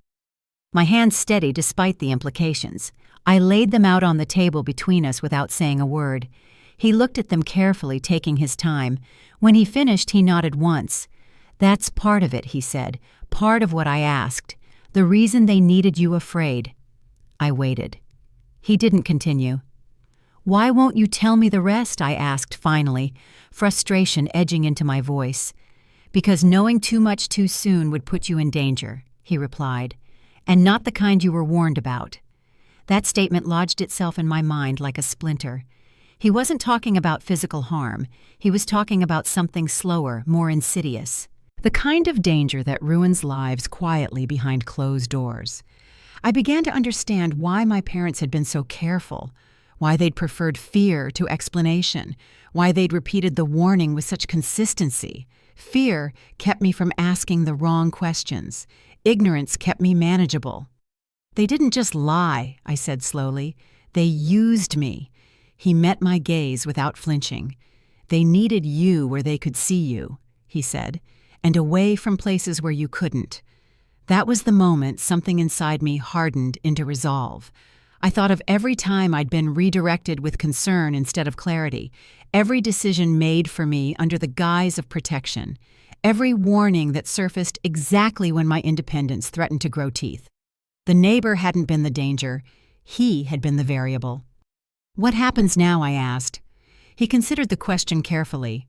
My hands steady despite the implications. I laid them out on the table between us without saying a word. He looked at them carefully, taking his time. When he finished, he nodded once. "That's part of it," he said. "Part of what I asked. The reason they needed you afraid." I waited. He didn't continue. "Why won't you tell me the rest?" I asked finally, frustration edging into my voice. "Because knowing too much too soon would put you in danger," he replied, "and not the kind you were warned about." That statement lodged itself in my mind like a splinter. He wasn't talking about physical harm. He was talking about something slower, more insidious. The kind of danger that ruins lives quietly behind closed doors. I began to understand why my parents had been so careful, why they'd preferred fear to explanation, why they'd repeated the warning with such consistency. Fear kept me from asking the wrong questions. Ignorance kept me manageable. "They didn't just lie," I said slowly. "They used me." He met my gaze without flinching. "They needed you where they could see you," he said, "and away from places where you couldn't." That was the moment something inside me hardened into resolve. I thought of every time I'd been redirected with concern instead of clarity, every decision made for me under the guise of protection, every warning that surfaced exactly when my independence threatened to grow teeth. The neighbor hadn't been the danger. He had been the variable. "What happens now?" I asked. He considered the question carefully.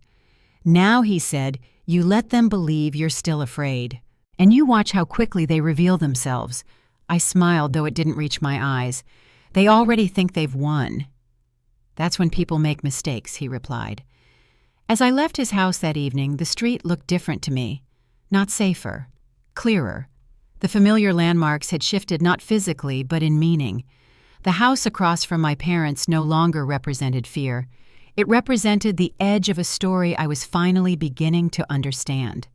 "Now," he said, "you let them believe you're still afraid. And you watch how quickly they reveal themselves." I smiled, though it didn't reach my eyes. "They already think they've won." "That's when people make mistakes," he replied. As I left his house that evening, the street looked different to me. not safer, clearer. The familiar landmarks had shifted not physically, but in meaning. The house across from my parents no longer represented fear. It represented the edge of a story I was finally beginning to understand.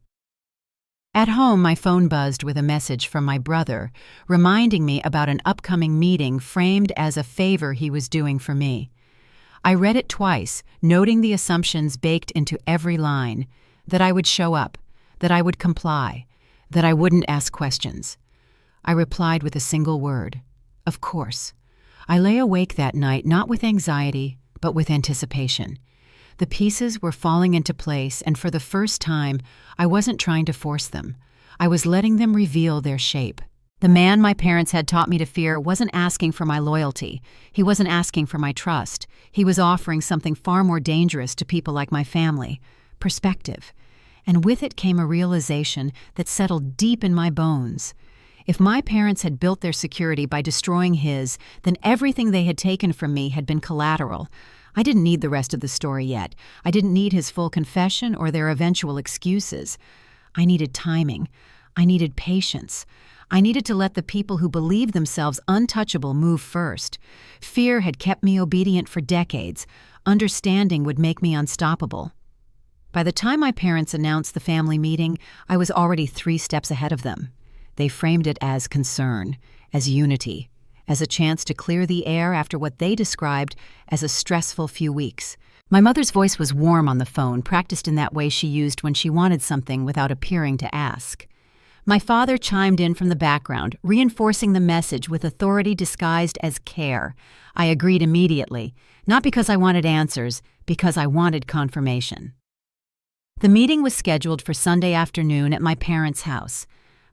At home, my phone buzzed with a message from my brother, reminding me about an upcoming meeting framed as a favor he was doing for me. I read it twice, noting the assumptions baked into every line: that I would show up, that I would comply, that I wouldn't ask questions. I replied with a single word: of course. I lay awake that night not with anxiety, but with anticipation. The pieces were falling into place, and for the first time, I wasn't trying to force them. I was letting them reveal their shape. The man my parents had taught me to fear wasn't asking for my loyalty. He wasn't asking for my trust. He was offering something far more dangerous to people like my family: perspective. And with it came a realization that settled deep in my bones. If my parents had built their security by destroying his, then everything they had taken from me had been collateral. I didn't need the rest of the story yet. I didn't need his full confession or their eventual excuses. I needed timing. I needed patience. I needed to let the people who believed themselves untouchable move first. Fear had kept me obedient for decades. Understanding would make me unstoppable. By the time my parents announced the family meeting, I was already 3 steps ahead of them. They framed it as concern, as unity, as a chance to clear the air after what they described as a stressful few weeks. My mother's voice was warm on the phone, practiced in that way she used when she wanted something without appearing to ask. My father chimed in from the background, reinforcing the message with authority disguised as care. I agreed immediately, not because I wanted answers, because I wanted confirmation. The meeting was scheduled for Sunday afternoon at my parents' house.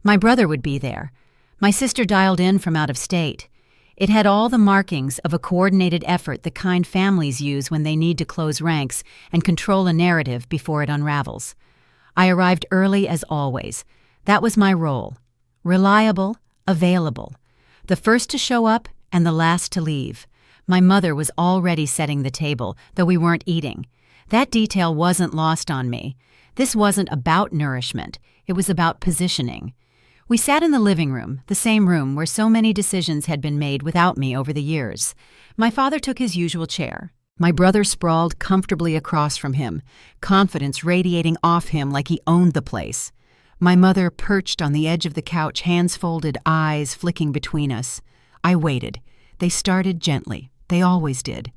My brother would be there. My sister dialed in from out of state. It had all the markings of a coordinated effort, the kind families use when they need to close ranks and control a narrative before it unravels. I arrived early as always. That was my role: reliable, available, the first to show up and the last to leave. My mother was already setting the table, though we weren't eating. That detail wasn't lost on me. This wasn't about nourishment. It was about positioning. We sat in the living room, the same room where so many decisions had been made without me over the years. My father took his usual chair. My brother sprawled comfortably across from him, confidence radiating off him like he owned the place. My mother perched on the edge of the couch, hands folded, eyes flicking between us. I waited. They started gently. They always did.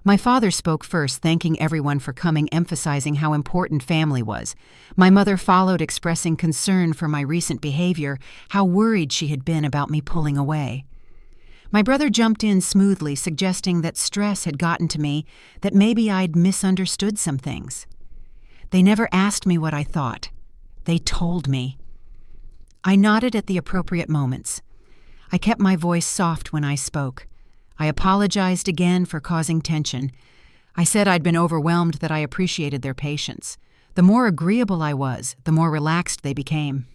My father spoke first, thanking everyone for coming, emphasizing how important family was. My mother followed, expressing concern for my recent behavior, how worried she had been about me pulling away. My brother jumped in smoothly, suggesting that stress had gotten to me, that maybe I'd misunderstood some things. They never asked me what I thought. They told me. I nodded at the appropriate moments. I kept my voice soft when I spoke. I apologized again for causing tension. I said I'd been overwhelmed, that I appreciated their patience. The more agreeable I was, the more relaxed they became.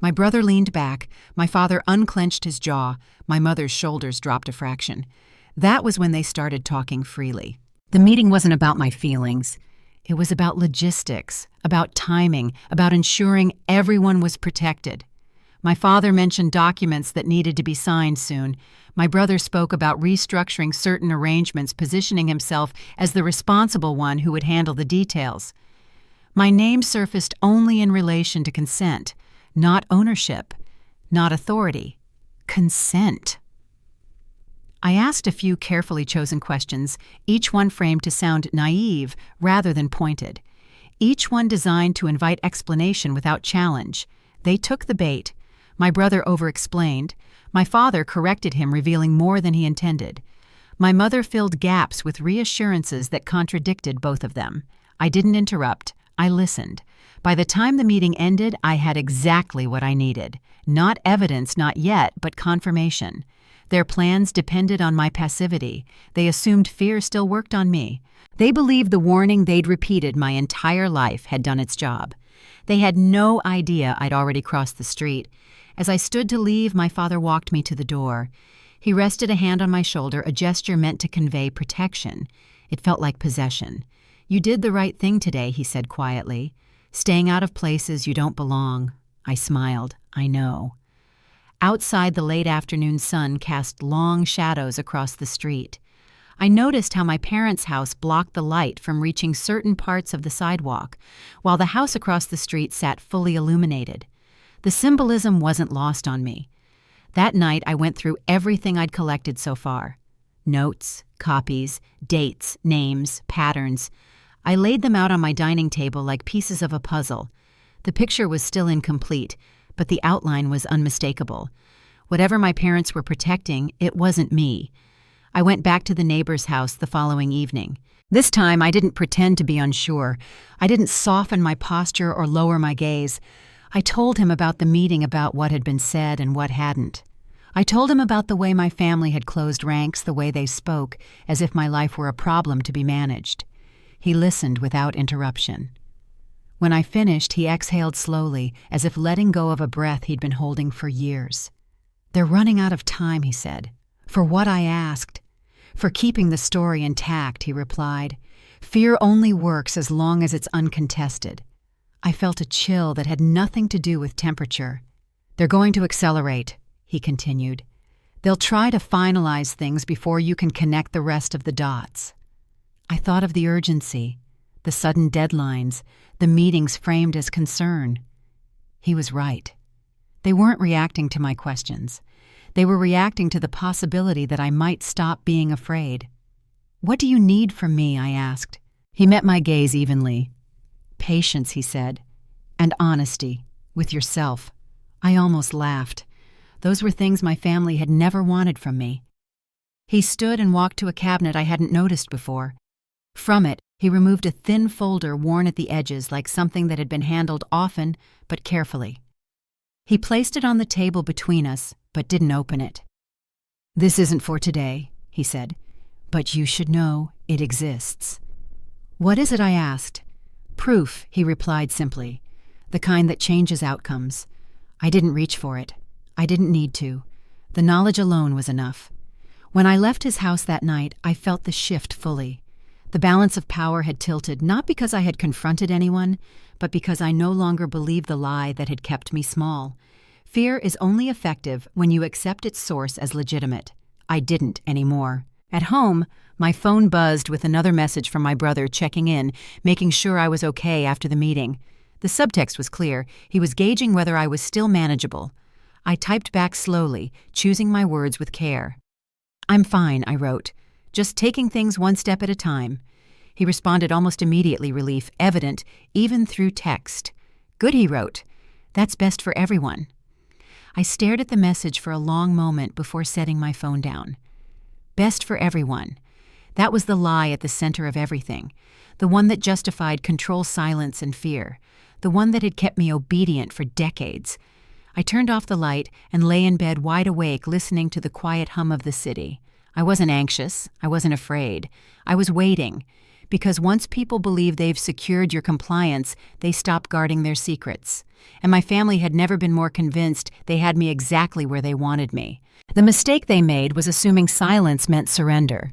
My brother leaned back. My father unclenched his jaw. My mother's shoulders dropped a fraction. That was when they started talking freely. The meeting wasn't about my feelings. It was about logistics, about timing, about ensuring everyone was protected. My father mentioned documents that needed to be signed soon. My brother spoke about restructuring certain arrangements, positioning himself as the responsible one who would handle the details. My name surfaced only in relation to consent, not ownership, not authority. Consent. I asked a few carefully chosen questions, each one framed to sound naive rather than pointed. Each one designed to invite explanation without challenge. They took the bait. My brother over-explained. My father corrected him, revealing more than he intended. My mother filled gaps with reassurances that contradicted both of them. I didn't interrupt. I listened. By the time the meeting ended, I had exactly what I needed. Not evidence, not yet, but confirmation. Their plans depended on my passivity. They assumed fear still worked on me. They believed the warning they'd repeated my entire life had done its job. They had no idea I'd already crossed the street. As I stood to leave, my father walked me to the door. He rested a hand on my shoulder, a gesture meant to convey protection. It felt like possession. "You did the right thing today," he said quietly. Staying out of places you don't belong. I smiled. I know. Outside, the late afternoon sun cast long shadows across the street. I noticed how my parents' house blocked the light from reaching certain parts of the sidewalk, while the house across the street sat fully illuminated. The symbolism wasn't lost on me. That night, I went through everything I'd collected so far. Notes, copies, dates, names, patterns. I laid them out on my dining table like pieces of a puzzle. The picture was still incomplete, but the outline was unmistakable. Whatever my parents were protecting, it wasn't me. I went back to the neighbor's house the following evening. This time, I didn't pretend to be unsure. I didn't soften my posture or lower my gaze. I told him about the meeting, about what had been said and what hadn't. I told him about the way my family had closed ranks, the way they spoke, as if my life were a problem to be managed. He listened without interruption. When I finished, he exhaled slowly, as if letting go of a breath he'd been holding for years. "They're running out of time," he said. "For what I asked. For keeping the story intact," he replied. "Fear only works as long as it's uncontested." I felt a chill that had nothing to do with temperature. "They're going to accelerate," he continued. "They'll try to finalize things before you can connect the rest of the dots." I thought of the urgency, the sudden deadlines, the meetings framed as concern. He was right. They weren't reacting to my questions. They were reacting to the possibility that I might stop being afraid. "What do you need from me?" I asked. He met my gaze evenly. "Patience," he said, "and honesty, with yourself." I almost laughed. Those were things my family had never wanted from me. He stood and walked to a cabinet I hadn't noticed before. From it, he removed a thin folder worn at the edges like something that had been handled often but carefully. He placed it on the table between us, but didn't open it. "This isn't for today," he said, "but you should know it exists." "What is it?" I asked. "Proof," he replied simply, "the kind that changes outcomes." I didn't reach for it. I didn't need to. The knowledge alone was enough. When I left his house that night, I felt the shift fully. The balance of power had tilted, not because I had confronted anyone, but because I no longer believed the lie that had kept me small. Fear is only effective when you accept its source as legitimate. I didn't anymore. At home, my phone buzzed with another message from my brother checking in, making sure I was okay after the meeting. The subtext was clear. He was gauging whether I was still manageable. I typed back slowly, choosing my words with care. "I'm fine," I wrote. "Just taking things one step at a time." He responded almost immediately, relief evident even through text. "Good," he wrote. "That's best for everyone." I stared at the message for a long moment before setting my phone down. Best for everyone. That was the lie at the center of everything, the one that justified control, silence, and fear, the one that had kept me obedient for decades. I turned off the light and lay in bed wide awake, listening to the quiet hum of the city. I wasn't anxious. I wasn't afraid. I was waiting, because once people believe they've secured your compliance, they stop guarding their secrets. And my family had never been more convinced they had me exactly where they wanted me. The mistake they made was assuming silence meant surrender.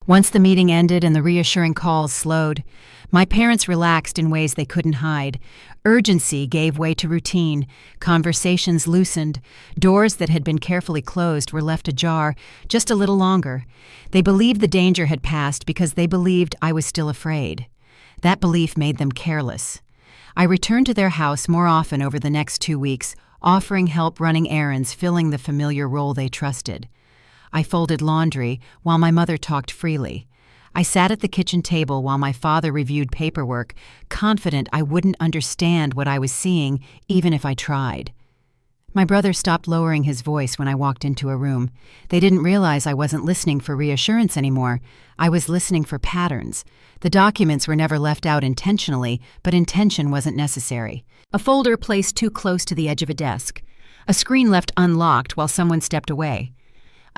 Once the meeting ended and the reassuring calls slowed, my parents relaxed in ways they couldn't hide. Urgency gave way to routine. Conversations loosened. Doors that had been carefully closed were left ajar just a little longer. They believed the danger had passed because they believed I was still afraid. That belief made them careless. I returned to their house more often over the next 2 weeks, offering help running errands, filling the familiar role they trusted. I folded laundry while my mother talked freely. I sat at the kitchen table while my father reviewed paperwork, confident I wouldn't understand what I was seeing even if I tried. My brother stopped lowering his voice when I walked into a room. They didn't realize I wasn't listening for reassurance anymore. I was listening for patterns. The documents were never left out intentionally, but intention wasn't necessary. A folder placed too close to the edge of a desk. A screen left unlocked while someone stepped away.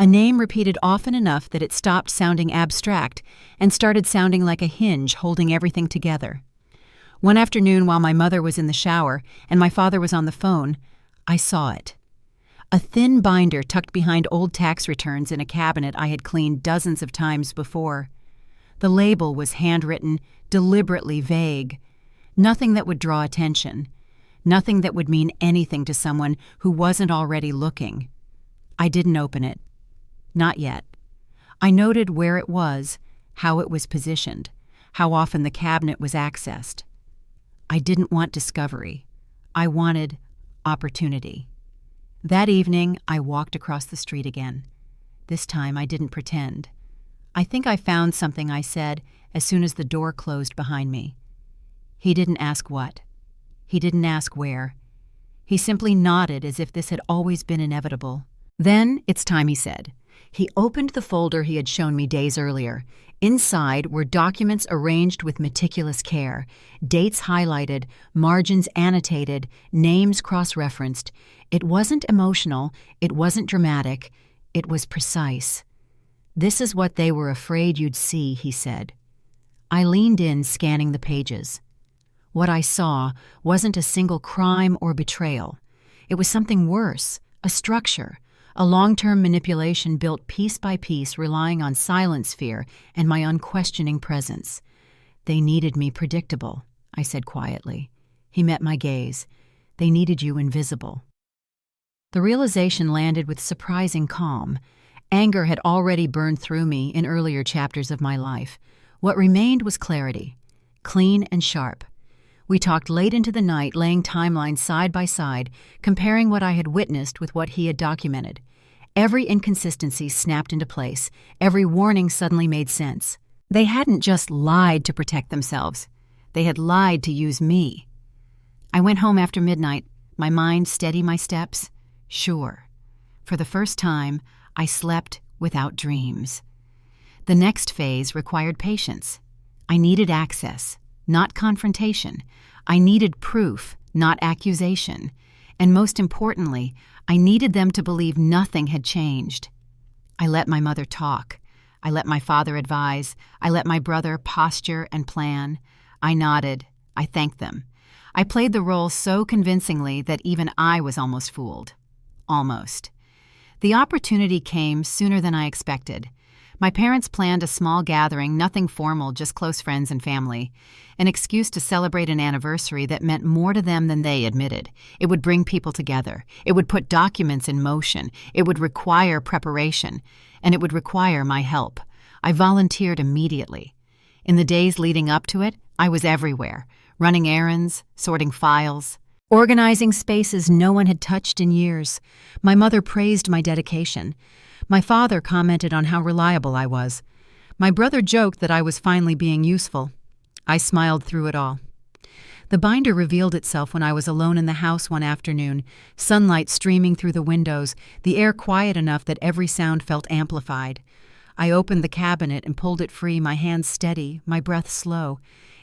A name repeated often enough that it stopped sounding abstract and started sounding like a hinge holding everything together. One afternoon while my mother was in the shower and my father was on the phone, I saw it. A thin binder tucked behind old tax returns in a cabinet I had cleaned dozens of times before. The label was handwritten, deliberately vague. Nothing that would draw attention. Nothing that would mean anything to someone who wasn't already looking. I didn't open it. Not yet. I noted where it was, how it was positioned, how often the cabinet was accessed. I didn't want discovery. I wanted opportunity. That evening, I walked across the street again. This time, I didn't pretend. I think I found something I said as soon as the door closed behind me. He didn't ask what. He didn't ask where. He simply nodded as if this had always been inevitable. "Then it's time," he said. He opened the folder he had shown me days earlier. Inside were documents arranged with meticulous care, dates highlighted, margins annotated, names cross-referenced. It wasn't emotional, it wasn't dramatic, it was precise. "This is what they were afraid you'd see," he said. I leaned in, scanning the pages. What I saw wasn't a single crime or betrayal. It was something worse, a structure, a long-term manipulation built piece by piece, relying on silence fear and my unquestioning presence. "They needed me predictable," I said quietly. He met my gaze. "They needed you invisible." The realization landed with surprising calm. Anger had already burned through me in earlier chapters of my life. What remained was clarity, clean and sharp. We talked late into the night, laying timelines side by side, comparing what I had witnessed with what he had documented. Every inconsistency snapped into place. Every warning suddenly made sense. They hadn't just lied to protect themselves. They had lied to use me. I went home after midnight, my mind steady my steps. Sure. For the first time, I slept without dreams. The next phase required patience. I needed access, not confrontation. I needed proof, not accusation. And most importantly, I needed them to believe nothing had changed. I let my mother talk. I let my father advise. I let my brother posture and plan. I nodded. I thanked them. I played the role so convincingly that even I was almost fooled. Almost. The opportunity came sooner than I expected. My parents planned a small gathering, nothing formal, just close friends and family. An excuse to celebrate an anniversary that meant more to them than they admitted. It would bring people together. It would put documents in motion. It would require preparation. And it would require my help. I volunteered immediately. In the days leading up to it, I was everywhere, running errands, sorting files, organizing spaces no one had touched in years. My mother praised my dedication. My father commented on how reliable I was. My brother joked that I was finally being useful. I smiled through it all. The binder revealed itself when I was alone in the house one afternoon, sunlight streaming through the windows, the air quiet enough that every sound felt amplified. I opened the cabinet and pulled it free, my hands steady, my breath slow.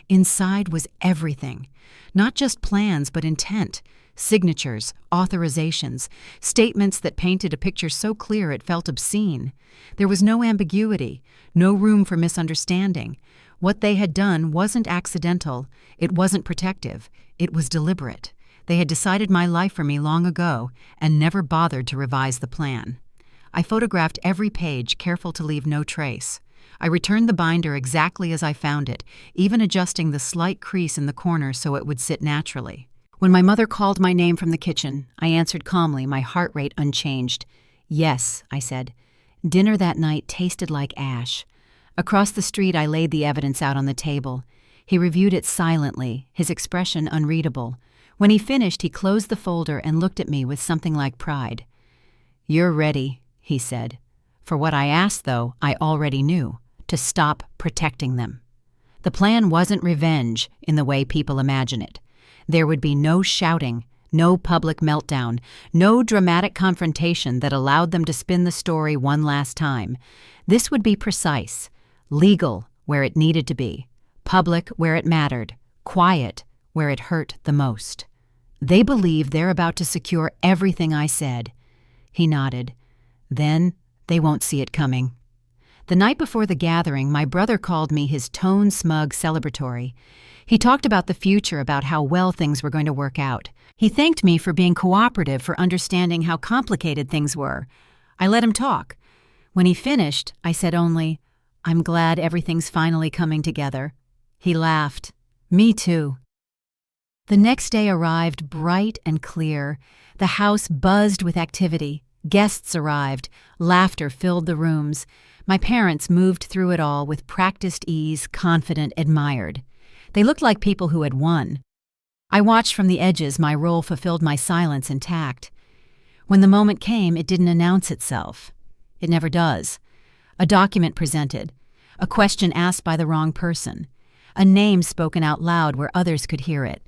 Inside was everything. Not just plans, but intent. Signatures, authorizations, statements that painted a picture so clear it felt obscene. There was no ambiguity, no room for misunderstanding. What they had done wasn't accidental, it wasn't protective, it was deliberate. They had decided my life for me long ago and never bothered to revise the plan. I photographed every page, careful to leave no trace. I returned the binder exactly as I found it, even adjusting the slight crease in the corner so it would sit naturally. When my mother called my name from the kitchen, I answered calmly, my heart rate unchanged. "Yes," I said. Dinner that night tasted like ash. Across the street, I laid the evidence out on the table. He reviewed it silently, his expression unreadable. When he finished, he closed the folder and looked at me with something like pride. "You're ready," he said. For what I asked, though, I already knew. To stop protecting them. The plan wasn't revenge in the way people imagine it. There would be no shouting, no public meltdown, no dramatic confrontation that allowed them to spin the story one last time. This would be precise, legal where it needed to be, public where it mattered, quiet where it hurt the most. They believe they're about to secure everything I said. He nodded. Then they won't see it coming. The night before the gathering, my brother called me his tone-smug celebratory. He talked about the future, about how well things were going to work out. He thanked me for being cooperative, for understanding how complicated things were. I let him talk. When he finished, I said only, "I'm glad everything's finally coming together." He laughed. "Me too." The next day arrived bright and clear. The house buzzed with activity. Guests arrived. Laughter filled the rooms. My parents moved through it all with practiced ease, confident, admired. They looked like people who had won. I watched from the edges, my role fulfilled my silence intact. When the moment came, it didn't announce itself. It never does. A document presented. A question asked by the wrong person. A name spoken out loud where others could hear it.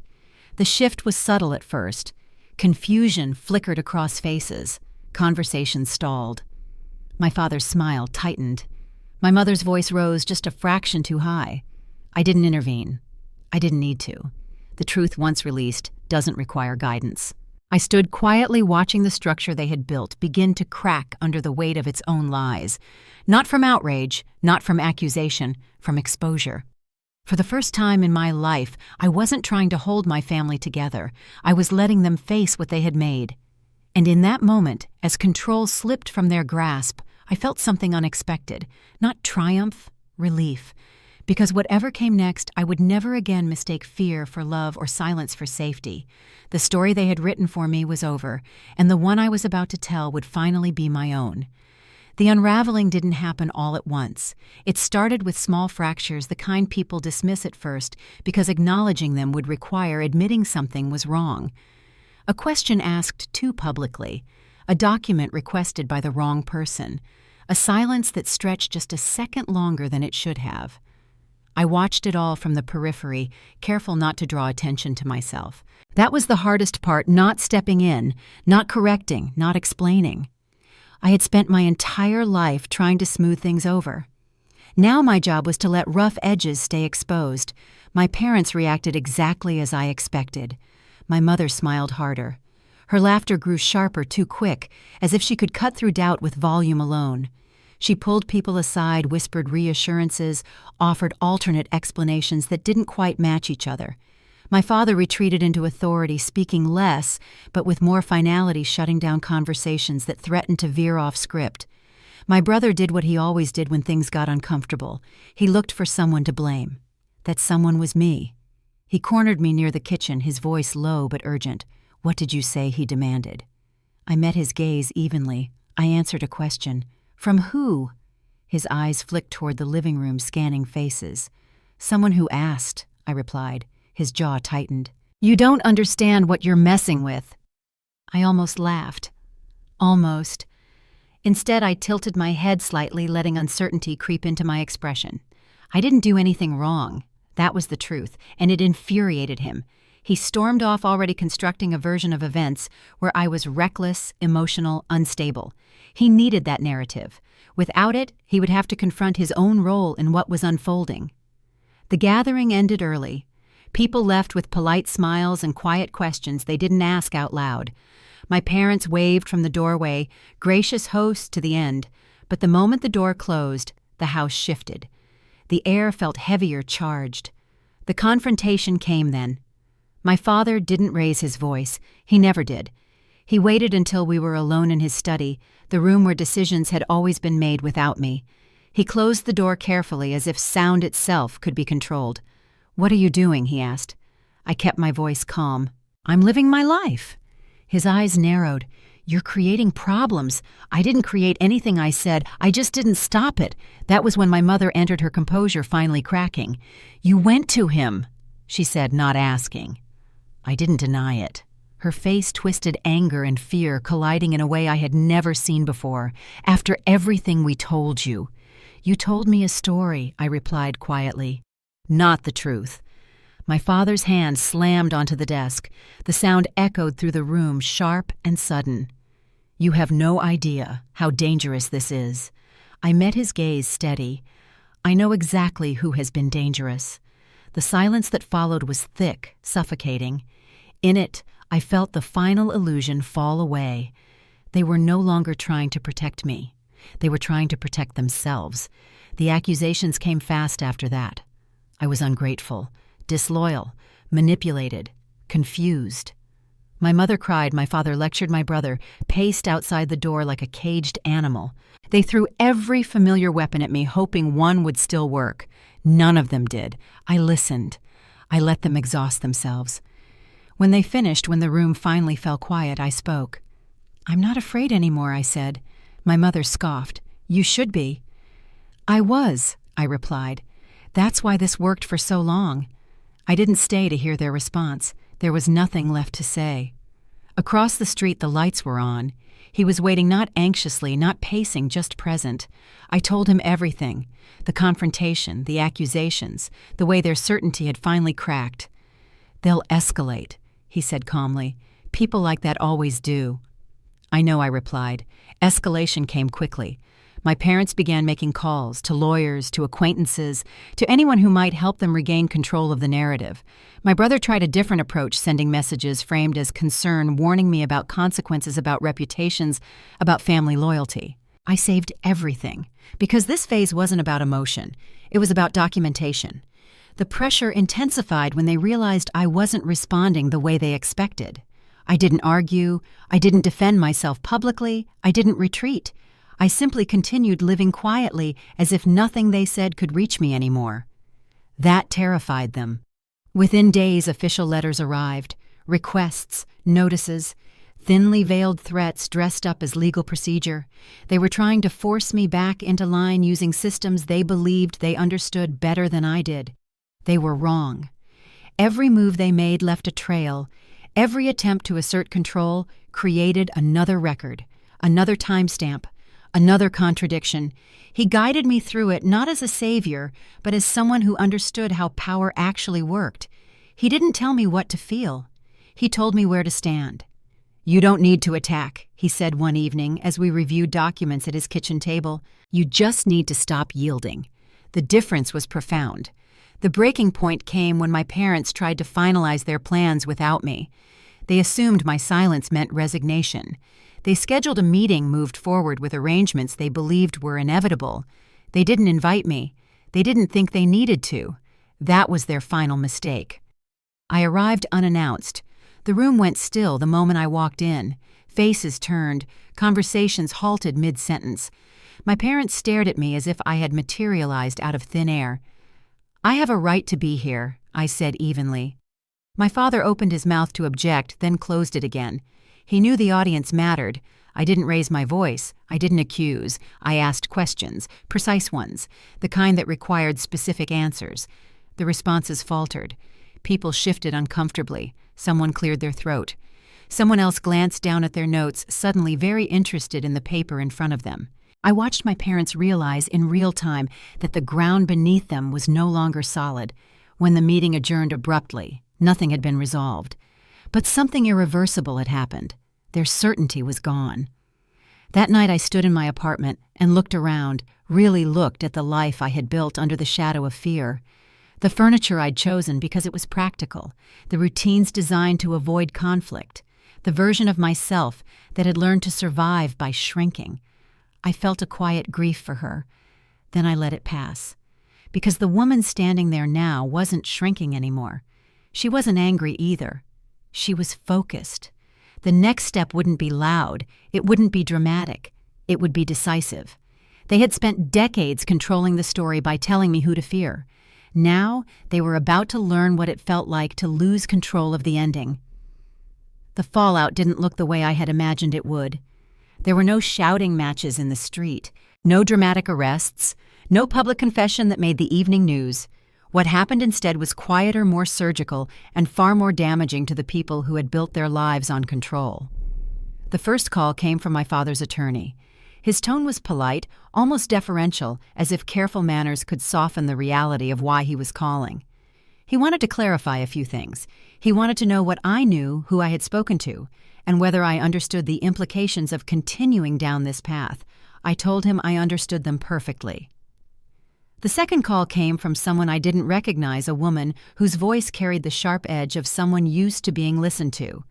The shift was subtle at first. Confusion flickered across faces. Conversation stalled. My father's smile tightened. My mother's voice rose just a fraction too high. I didn't intervene. I didn't need to. The truth once released doesn't require guidance. I stood quietly watching the structure they had built begin to crack under the weight of its own lies. Not from outrage, not from accusation, from exposure. For the first time in my life, I wasn't trying to hold my family together. I was letting them face what they had made. And in that moment, as control slipped from their grasp, I felt something unexpected. Not triumph, relief. Because whatever came next, I would never again mistake fear for love or silence for safety. The story they had written for me was over, and the one I was about to tell would finally be my own. The unraveling didn't happen all at once. It started with small fractures, the kind people dismiss at first, because acknowledging them would require admitting something was wrong. A question asked too publicly, a document requested by the wrong person, a silence that stretched just a second longer than it should have. I watched it all from the periphery, careful not to draw attention to myself. That was the hardest part, not stepping in, not correcting, not explaining. I had spent my entire life trying to smooth things over. Now my job was to let rough edges stay exposed. My parents reacted exactly as I expected. My mother smiled harder. Her laughter grew sharper too quick, as if she could cut through doubt with volume alone. She pulled people aside, whispered reassurances, offered alternate explanations that didn't quite match each other. My father retreated into authority, speaking less, but with more finality, shutting down conversations that threatened to veer off script. My brother did what he always did when things got uncomfortable. He looked for someone to blame. That someone was me. He cornered me near the kitchen, his voice low but urgent. "What did you say?" he demanded. I met his gaze evenly. I answered a question. "From who?" His eyes flicked toward the living room, scanning faces. "Someone who asked," I replied. His jaw tightened. "You don't understand what you're messing with." I almost laughed. Almost. Instead, I tilted my head slightly, letting uncertainty creep into my expression. I didn't do anything wrong. That was the truth, and it infuriated him. He stormed off, already constructing a version of events where I was reckless, emotional, unstable. He needed that narrative. Without it, he would have to confront his own role in what was unfolding. The gathering ended early. People left with polite smiles and quiet questions they didn't ask out loud. My parents waved from the doorway, gracious hosts to the end, but the moment the door closed, the house shifted. The air felt heavier, charged. The confrontation came then. My father didn't raise his voice. He never did. He waited until we were alone in his study, the room where decisions had always been made without me. He closed the door carefully, as if sound itself could be controlled. "What are you doing?" he asked. I kept my voice calm. "I'm living my life." His eyes narrowed. "You're creating problems. I didn't create anything," I said. "I just didn't stop it." That was when my mother entered, her composure finally cracking. "You went to him," she said, not asking. I didn't deny it. Her face twisted, anger and fear colliding in a way I had never seen before. "After everything we told you." "You told me a story," I replied quietly. "Not the truth." My father's hand slammed onto the desk. The sound echoed through the room, sharp and sudden. "You have no idea how dangerous this is." I met his gaze steady. "I know exactly who has been dangerous." The silence that followed was thick, suffocating. In it, I felt the final illusion fall away. They were no longer trying to protect me. They were trying to protect themselves. The accusations came fast after that. I was ungrateful, disloyal, manipulated, confused. My mother cried, my father lectured, my brother paced outside the door like a caged animal. They threw every familiar weapon at me, hoping one would still work. None of them did. I listened. I let them exhaust themselves. When they finished, when the room finally fell quiet, I spoke. "I'm not afraid anymore," I said. My mother scoffed. "You should be." "I was," I replied. "That's why this worked for so long." I didn't stay to hear their response. There was nothing left to say. Across the street, the lights were on. He was waiting, not anxiously, not pacing, just present. I told him everything: the confrontation, the accusations, the way their certainty had finally cracked. "They'll escalate," he said calmly. "People like that always do." "I know," I replied. Escalation came quickly. My parents began making calls to lawyers, to acquaintances, to anyone who might help them regain control of the narrative. My brother tried a different approach, sending messages framed as concern, warning me about consequences, about reputations, about family loyalty. I saved everything, because this phase wasn't about emotion. It was about documentation. The pressure intensified when they realized I wasn't responding the way they expected. I didn't argue. I didn't defend myself publicly. I didn't retreat. I simply continued living quietly, as if nothing they said could reach me anymore. That terrified them. Within days, official letters arrived, requests, notices, thinly veiled threats dressed up as legal procedure. They were trying to force me back into line using systems they believed they understood better than I did. They were wrong. Every move they made left a trail. Every attempt to assert control created another record, another timestamp, another contradiction. He guided me through it not as a savior, but as someone who understood how power actually worked. He didn't tell me what to feel. He told me where to stand. "You don't need to attack," he said one evening as we reviewed documents at his kitchen table. "You just need to stop yielding." The difference was profound. The breaking point came when my parents tried to finalize their plans without me. They assumed my silence meant resignation. They scheduled a meeting, moved forward with arrangements they believed were inevitable. They didn't invite me. They didn't think they needed to. That was their final mistake. I arrived unannounced. The room went still the moment I walked in. Faces turned. Conversations halted mid-sentence. My parents stared at me as if I had materialized out of thin air. "I have a right to be here," I said evenly. My father opened his mouth to object, then closed it again. He knew the audience mattered. I didn't raise my voice. I didn't accuse. I asked questions, precise ones, the kind that required specific answers. The responses faltered. People shifted uncomfortably. Someone cleared their throat. Someone else glanced down at their notes, suddenly very interested in the paper in front of them. I watched my parents realize in real time that the ground beneath them was no longer solid. When the meeting adjourned abruptly, nothing had been resolved. But something irreversible had happened. Their certainty was gone. That night I stood in my apartment and looked around, really looked at the life I had built under the shadow of fear. The furniture I'd chosen because it was practical, the routines designed to avoid conflict, the version of myself that had learned to survive by shrinking. I felt a quiet grief for her. Then I let it pass. Because the woman standing there now wasn't shrinking anymore. She wasn't angry either. She was focused. The next step wouldn't be loud. It wouldn't be dramatic. It would be decisive. They had spent decades controlling the story by telling me who to fear. Now they were about to learn what it felt like to lose control of the ending. The fallout didn't look the way I had imagined it would. There were no shouting matches in the street, no dramatic arrests, no public confession that made the evening news. What happened instead was quieter, more surgical, and far more damaging to the people who had built their lives on control. The first call came from my father's attorney. His tone was polite, almost deferential, as if careful manners could soften the reality of why he was calling. He wanted to clarify a few things. He wanted to know what I knew, who I had spoken to, and whether I understood the implications of continuing down this path. I told him I understood them perfectly. The second call came from someone I didn't recognize, a woman whose voice carried the sharp edge of someone used to being listened to.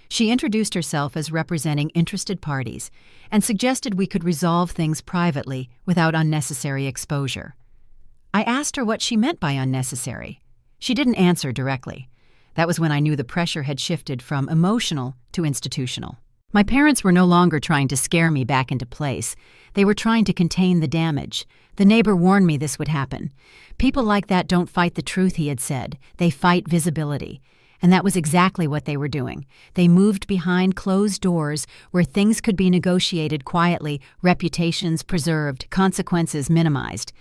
She introduced herself as representing interested parties and suggested we could resolve things privately without unnecessary exposure. I asked her what she meant by unnecessary. She didn't answer directly. That was when I knew the pressure had shifted from emotional to institutional. My parents were no longer trying to scare me back into place. They were trying to contain the damage. The neighbor warned me this would happen. People like that don't fight the truth, he had said. They fight visibility. And that was exactly what they were doing. They moved behind closed doors where things could be negotiated quietly, reputations preserved, consequences minimized.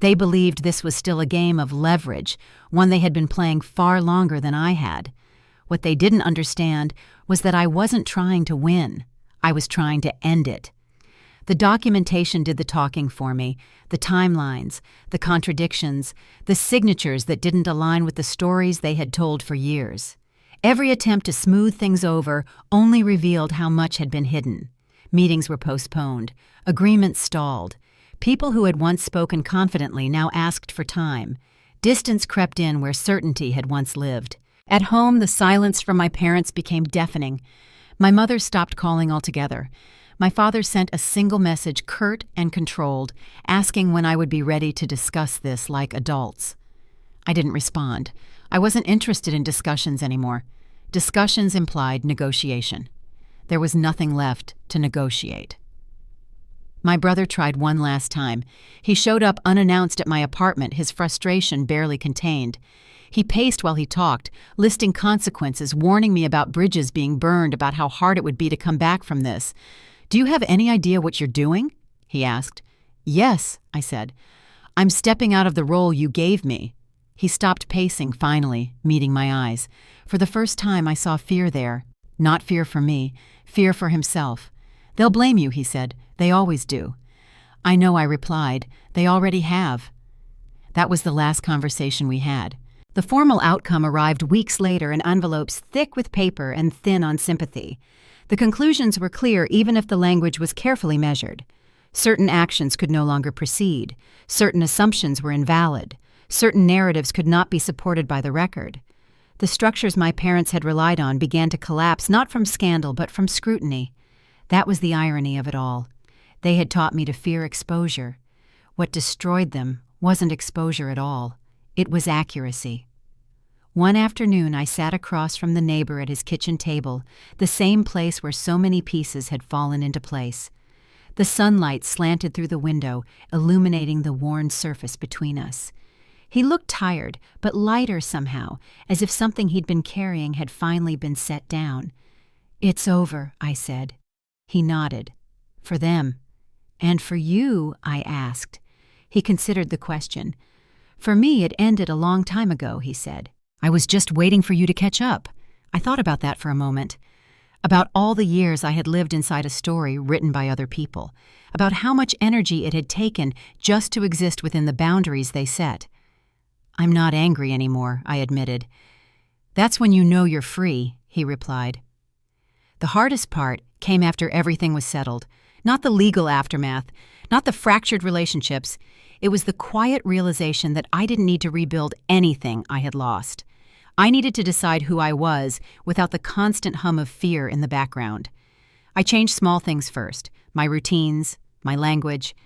They believed this was still a game of leverage, one they had been playing far longer than I had. What they didn't understand was that I wasn't trying to win. I was trying to end it. The documentation did the talking for me, the timelines, the contradictions, the signatures that didn't align with the stories they had told for years. Every attempt to smooth things over only revealed how much had been hidden. Meetings were postponed, agreements stalled. People who had once spoken confidently now asked for time. Distance crept in where certainty had once lived. At home, the silence from my parents became deafening. My mother stopped calling altogether. My father sent a single message, curt and controlled, asking when I would be ready to discuss this like adults. I didn't respond. I wasn't interested in discussions anymore. Discussions implied negotiation. There was nothing left to negotiate. My brother tried one last time. He showed up unannounced at my apartment, his frustration barely contained. He paced while he talked, listing consequences, warning me about bridges being burned, about how hard it would be to come back from this. "Do you have any idea what you're doing?" he asked. "Yes," I said. "I'm stepping out of the role you gave me." He stopped pacing, finally, meeting my eyes. For the first time, I saw fear there. Not fear for me, fear for himself. "They'll blame you," he said. "They always do." "I know," I replied. "They already have." That was the last conversation we had. The formal outcome arrived weeks later in envelopes thick with paper and thin on sympathy. The conclusions were clear even if the language was carefully measured. Certain actions could no longer proceed. Certain assumptions were invalid. Certain narratives could not be supported by the record. The structures my parents had relied on began to collapse not from scandal but from scrutiny. That was the irony of it all. They had taught me to fear exposure. What destroyed them wasn't exposure at all. It was accuracy. One afternoon, I sat across from the neighbor at his kitchen table, the same place where so many pieces had fallen into place. The sunlight slanted through the window, illuminating the worn surface between us. He looked tired, but lighter somehow, as if something he'd been carrying had finally been set down. "It's over," I said. He nodded. "For them." "And for you?" I asked. He considered the question. "For me, it ended a long time ago," he said. "I was just waiting for you to catch up." I thought about that for a moment. About all the years I had lived inside a story written by other people. About how much energy it had taken just to exist within the boundaries they set. "I'm not angry anymore," I admitted. "That's when you know you're free," he replied. The hardest part came after everything was settled. Not the legal aftermath, not the fractured relationships. It was the quiet realization that I didn't need to rebuild anything I had lost. I needed to decide who I was without the constant hum of fear in the background. I changed small things first, my routines, my language.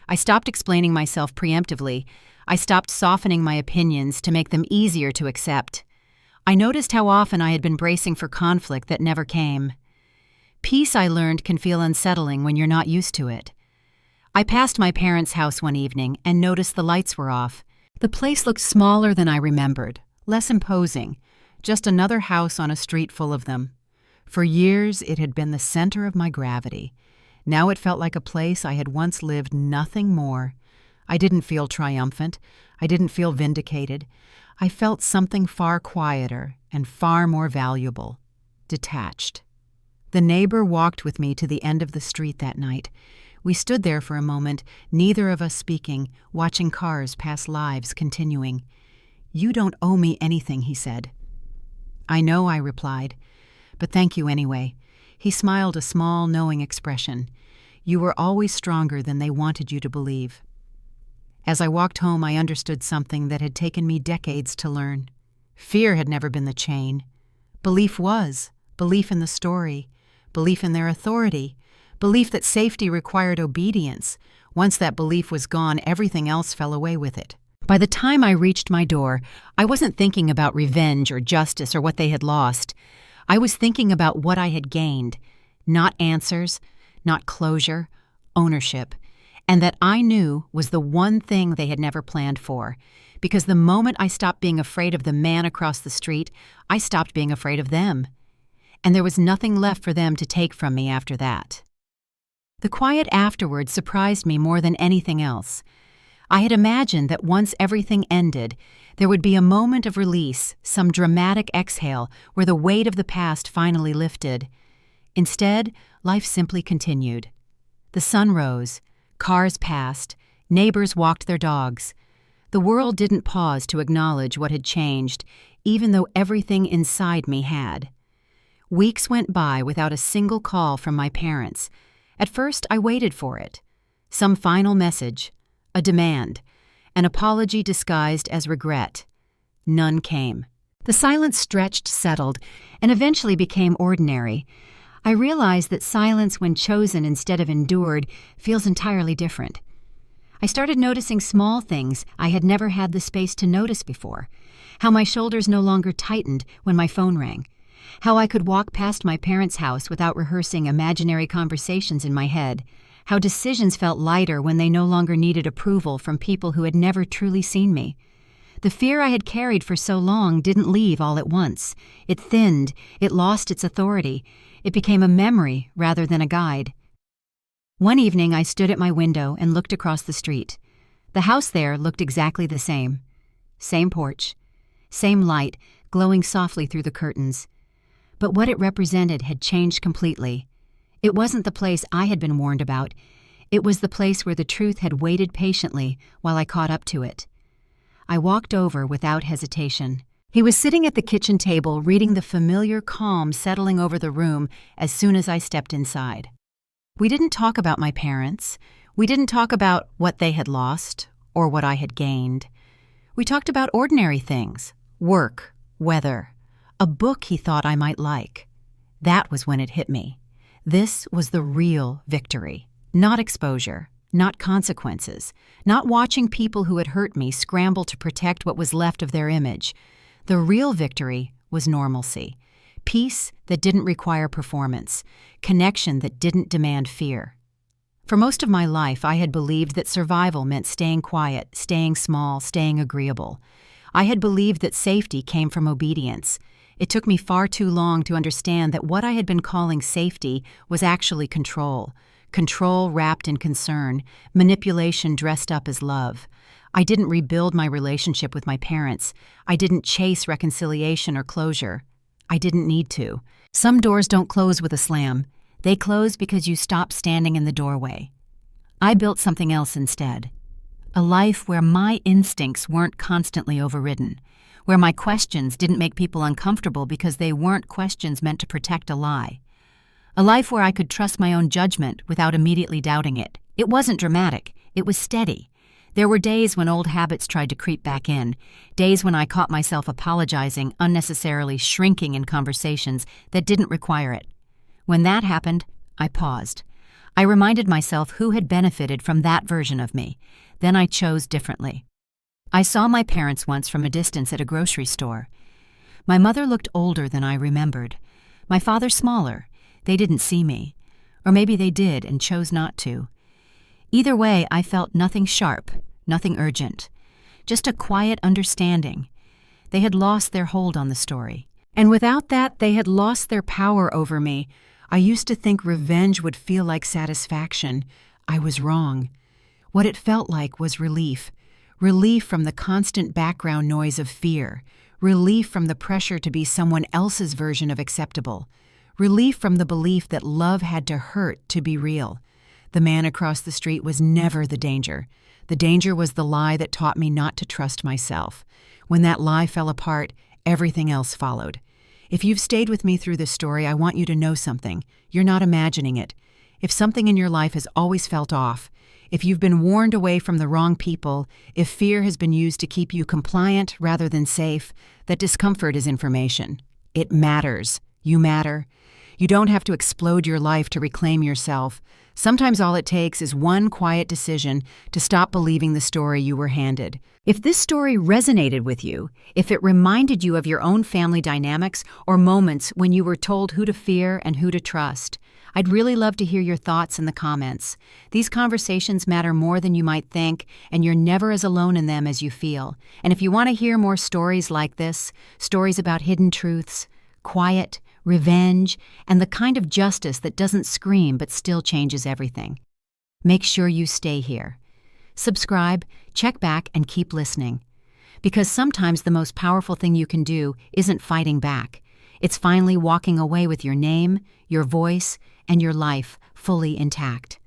I stopped explaining myself preemptively. I stopped softening my opinions to make them easier to accept. I noticed how often I had been bracing for conflict that never came. Peace, I learned, can feel unsettling when you're not used to it. I passed my parents' house one evening and noticed the lights were off. The place looked smaller than I remembered, less imposing, just another house on a street full of them. For years, it had been the center of my gravity. Now it felt like a place I had once lived, nothing more. I didn't feel triumphant. I didn't feel vindicated. I felt something far quieter and far more valuable, detached. The neighbor walked with me to the end of the street that night. We stood there for a moment, neither of us speaking, watching cars pass, lives continuing. "You don't owe me anything," he said. "I know," I replied, "but thank you anyway." He smiled a small, knowing expression. "You were always stronger than they wanted you to believe." As I walked home, I understood something that had taken me decades to learn. Fear had never been the chain. Belief was. Belief in the story. Belief in their authority. Belief that safety required obedience. Once that belief was gone, everything else fell away with it. By the time I reached my door, I wasn't thinking about revenge or justice or what they had lost. I was thinking about what I had gained. Not answers, not closure, ownership. and that I knew was the one thing they had never planned for, because the moment I stopped being afraid of the man across the street, I stopped being afraid of them. And there was nothing left for them to take from me after that. The quiet afterward surprised me more than anything else. I had imagined that once everything ended, there would be a moment of release, some dramatic exhale where the weight of the past finally lifted. Instead, life simply continued. The sun rose, cars passed, neighbors walked their dogs. The world didn't pause to acknowledge what had changed, even though everything inside me had. Weeks went by without a single call from my parents. At first, I waited for it. Some final message, a demand, an apology disguised as regret. None came. The silence stretched, settled, and eventually became ordinary. I realized that silence, when chosen instead of endured, feels entirely different. I started noticing small things I had never had the space to notice before. How my shoulders no longer tightened when my phone rang. How I could walk past my parents' house without rehearsing imaginary conversations in my head. How decisions felt lighter when they no longer needed approval from people who had never truly seen me. The fear I had carried for so long didn't leave all at once. It thinned, it lost its authority. It became a memory rather than a guide. One evening I stood at my window and looked across the street. The house there looked exactly the same. Same porch. Same light glowing softly through the curtains. But what it represented had changed completely. It wasn't the place I had been warned about. It was the place where the truth had waited patiently while I caught up to it. I walked over without hesitation. He was sitting at the kitchen table reading the familiar calm settling over the room as soon as I stepped inside. We didn't talk about my parents. We didn't talk about what they had lost or what I had gained. We talked about ordinary things, work, weather, a book he thought I might like. That was when it hit me. This was the real victory. Not exposure, not consequences, not watching people who had hurt me scramble to protect what was left of their image. The real victory was normalcy. Peace that didn't require performance. Connection that didn't demand fear. For most of my life, I had believed that survival meant staying quiet, staying small, staying agreeable. I had believed that safety came from obedience. It took me far too long to understand that what I had been calling safety was actually control. Control wrapped in concern, manipulation dressed up as love. I didn't rebuild my relationship with my parents. I didn't chase reconciliation or closure. I didn't need to. Some doors don't close with a slam. They close because you stop standing in the doorway. I built something else instead. A life where my instincts weren't constantly overridden. Where my questions didn't make people uncomfortable because they weren't questions meant to protect a lie. A life where I could trust my own judgment without immediately doubting it. It wasn't dramatic. It was steady. There were days when old habits tried to creep back in, days when I caught myself apologizing, unnecessarily shrinking in conversations that didn't require it. When that happened, I paused. I reminded myself who had benefited from that version of me. Then I chose differently. I saw my parents once from a distance at a grocery store. My mother looked older than I remembered. My father smaller. They didn't see me. Or maybe they did and chose not to. Either way, I felt nothing sharp, nothing urgent. Just a quiet understanding. They had lost their hold on the story. And without that, they had lost their power over me. I used to think revenge would feel like satisfaction. I was wrong. What it felt like was relief. Relief from the constant background noise of fear. Relief from the pressure to be someone else's version of acceptable. Relief from the belief that love had to hurt to be real. The man across the street was never the danger. The danger was the lie that taught me not to trust myself. When that lie fell apart, everything else followed. If you've stayed with me through this story, I want you to know something. You're not imagining it. If something in your life has always felt off, if you've been warned away from the wrong people, if fear has been used to keep you compliant rather than safe, that discomfort is information. It matters. You matter. You don't have to explode your life to reclaim yourself. Sometimes all it takes is one quiet decision to stop believing the story you were handed. If this story resonated with you, if it reminded you of your own family dynamics or moments when you were told who to fear and who to trust, I'd really love to hear your thoughts in the comments. These conversations matter more than you might think, and you're never as alone in them as you feel. And if you want to hear more stories like this, stories about hidden truths, quiet, revenge, and the kind of justice that doesn't scream but still changes everything, make sure you stay here. Subscribe, check back, and keep listening. Because sometimes the most powerful thing you can do isn't fighting back. It's finally walking away with your name, your voice, and your life fully intact.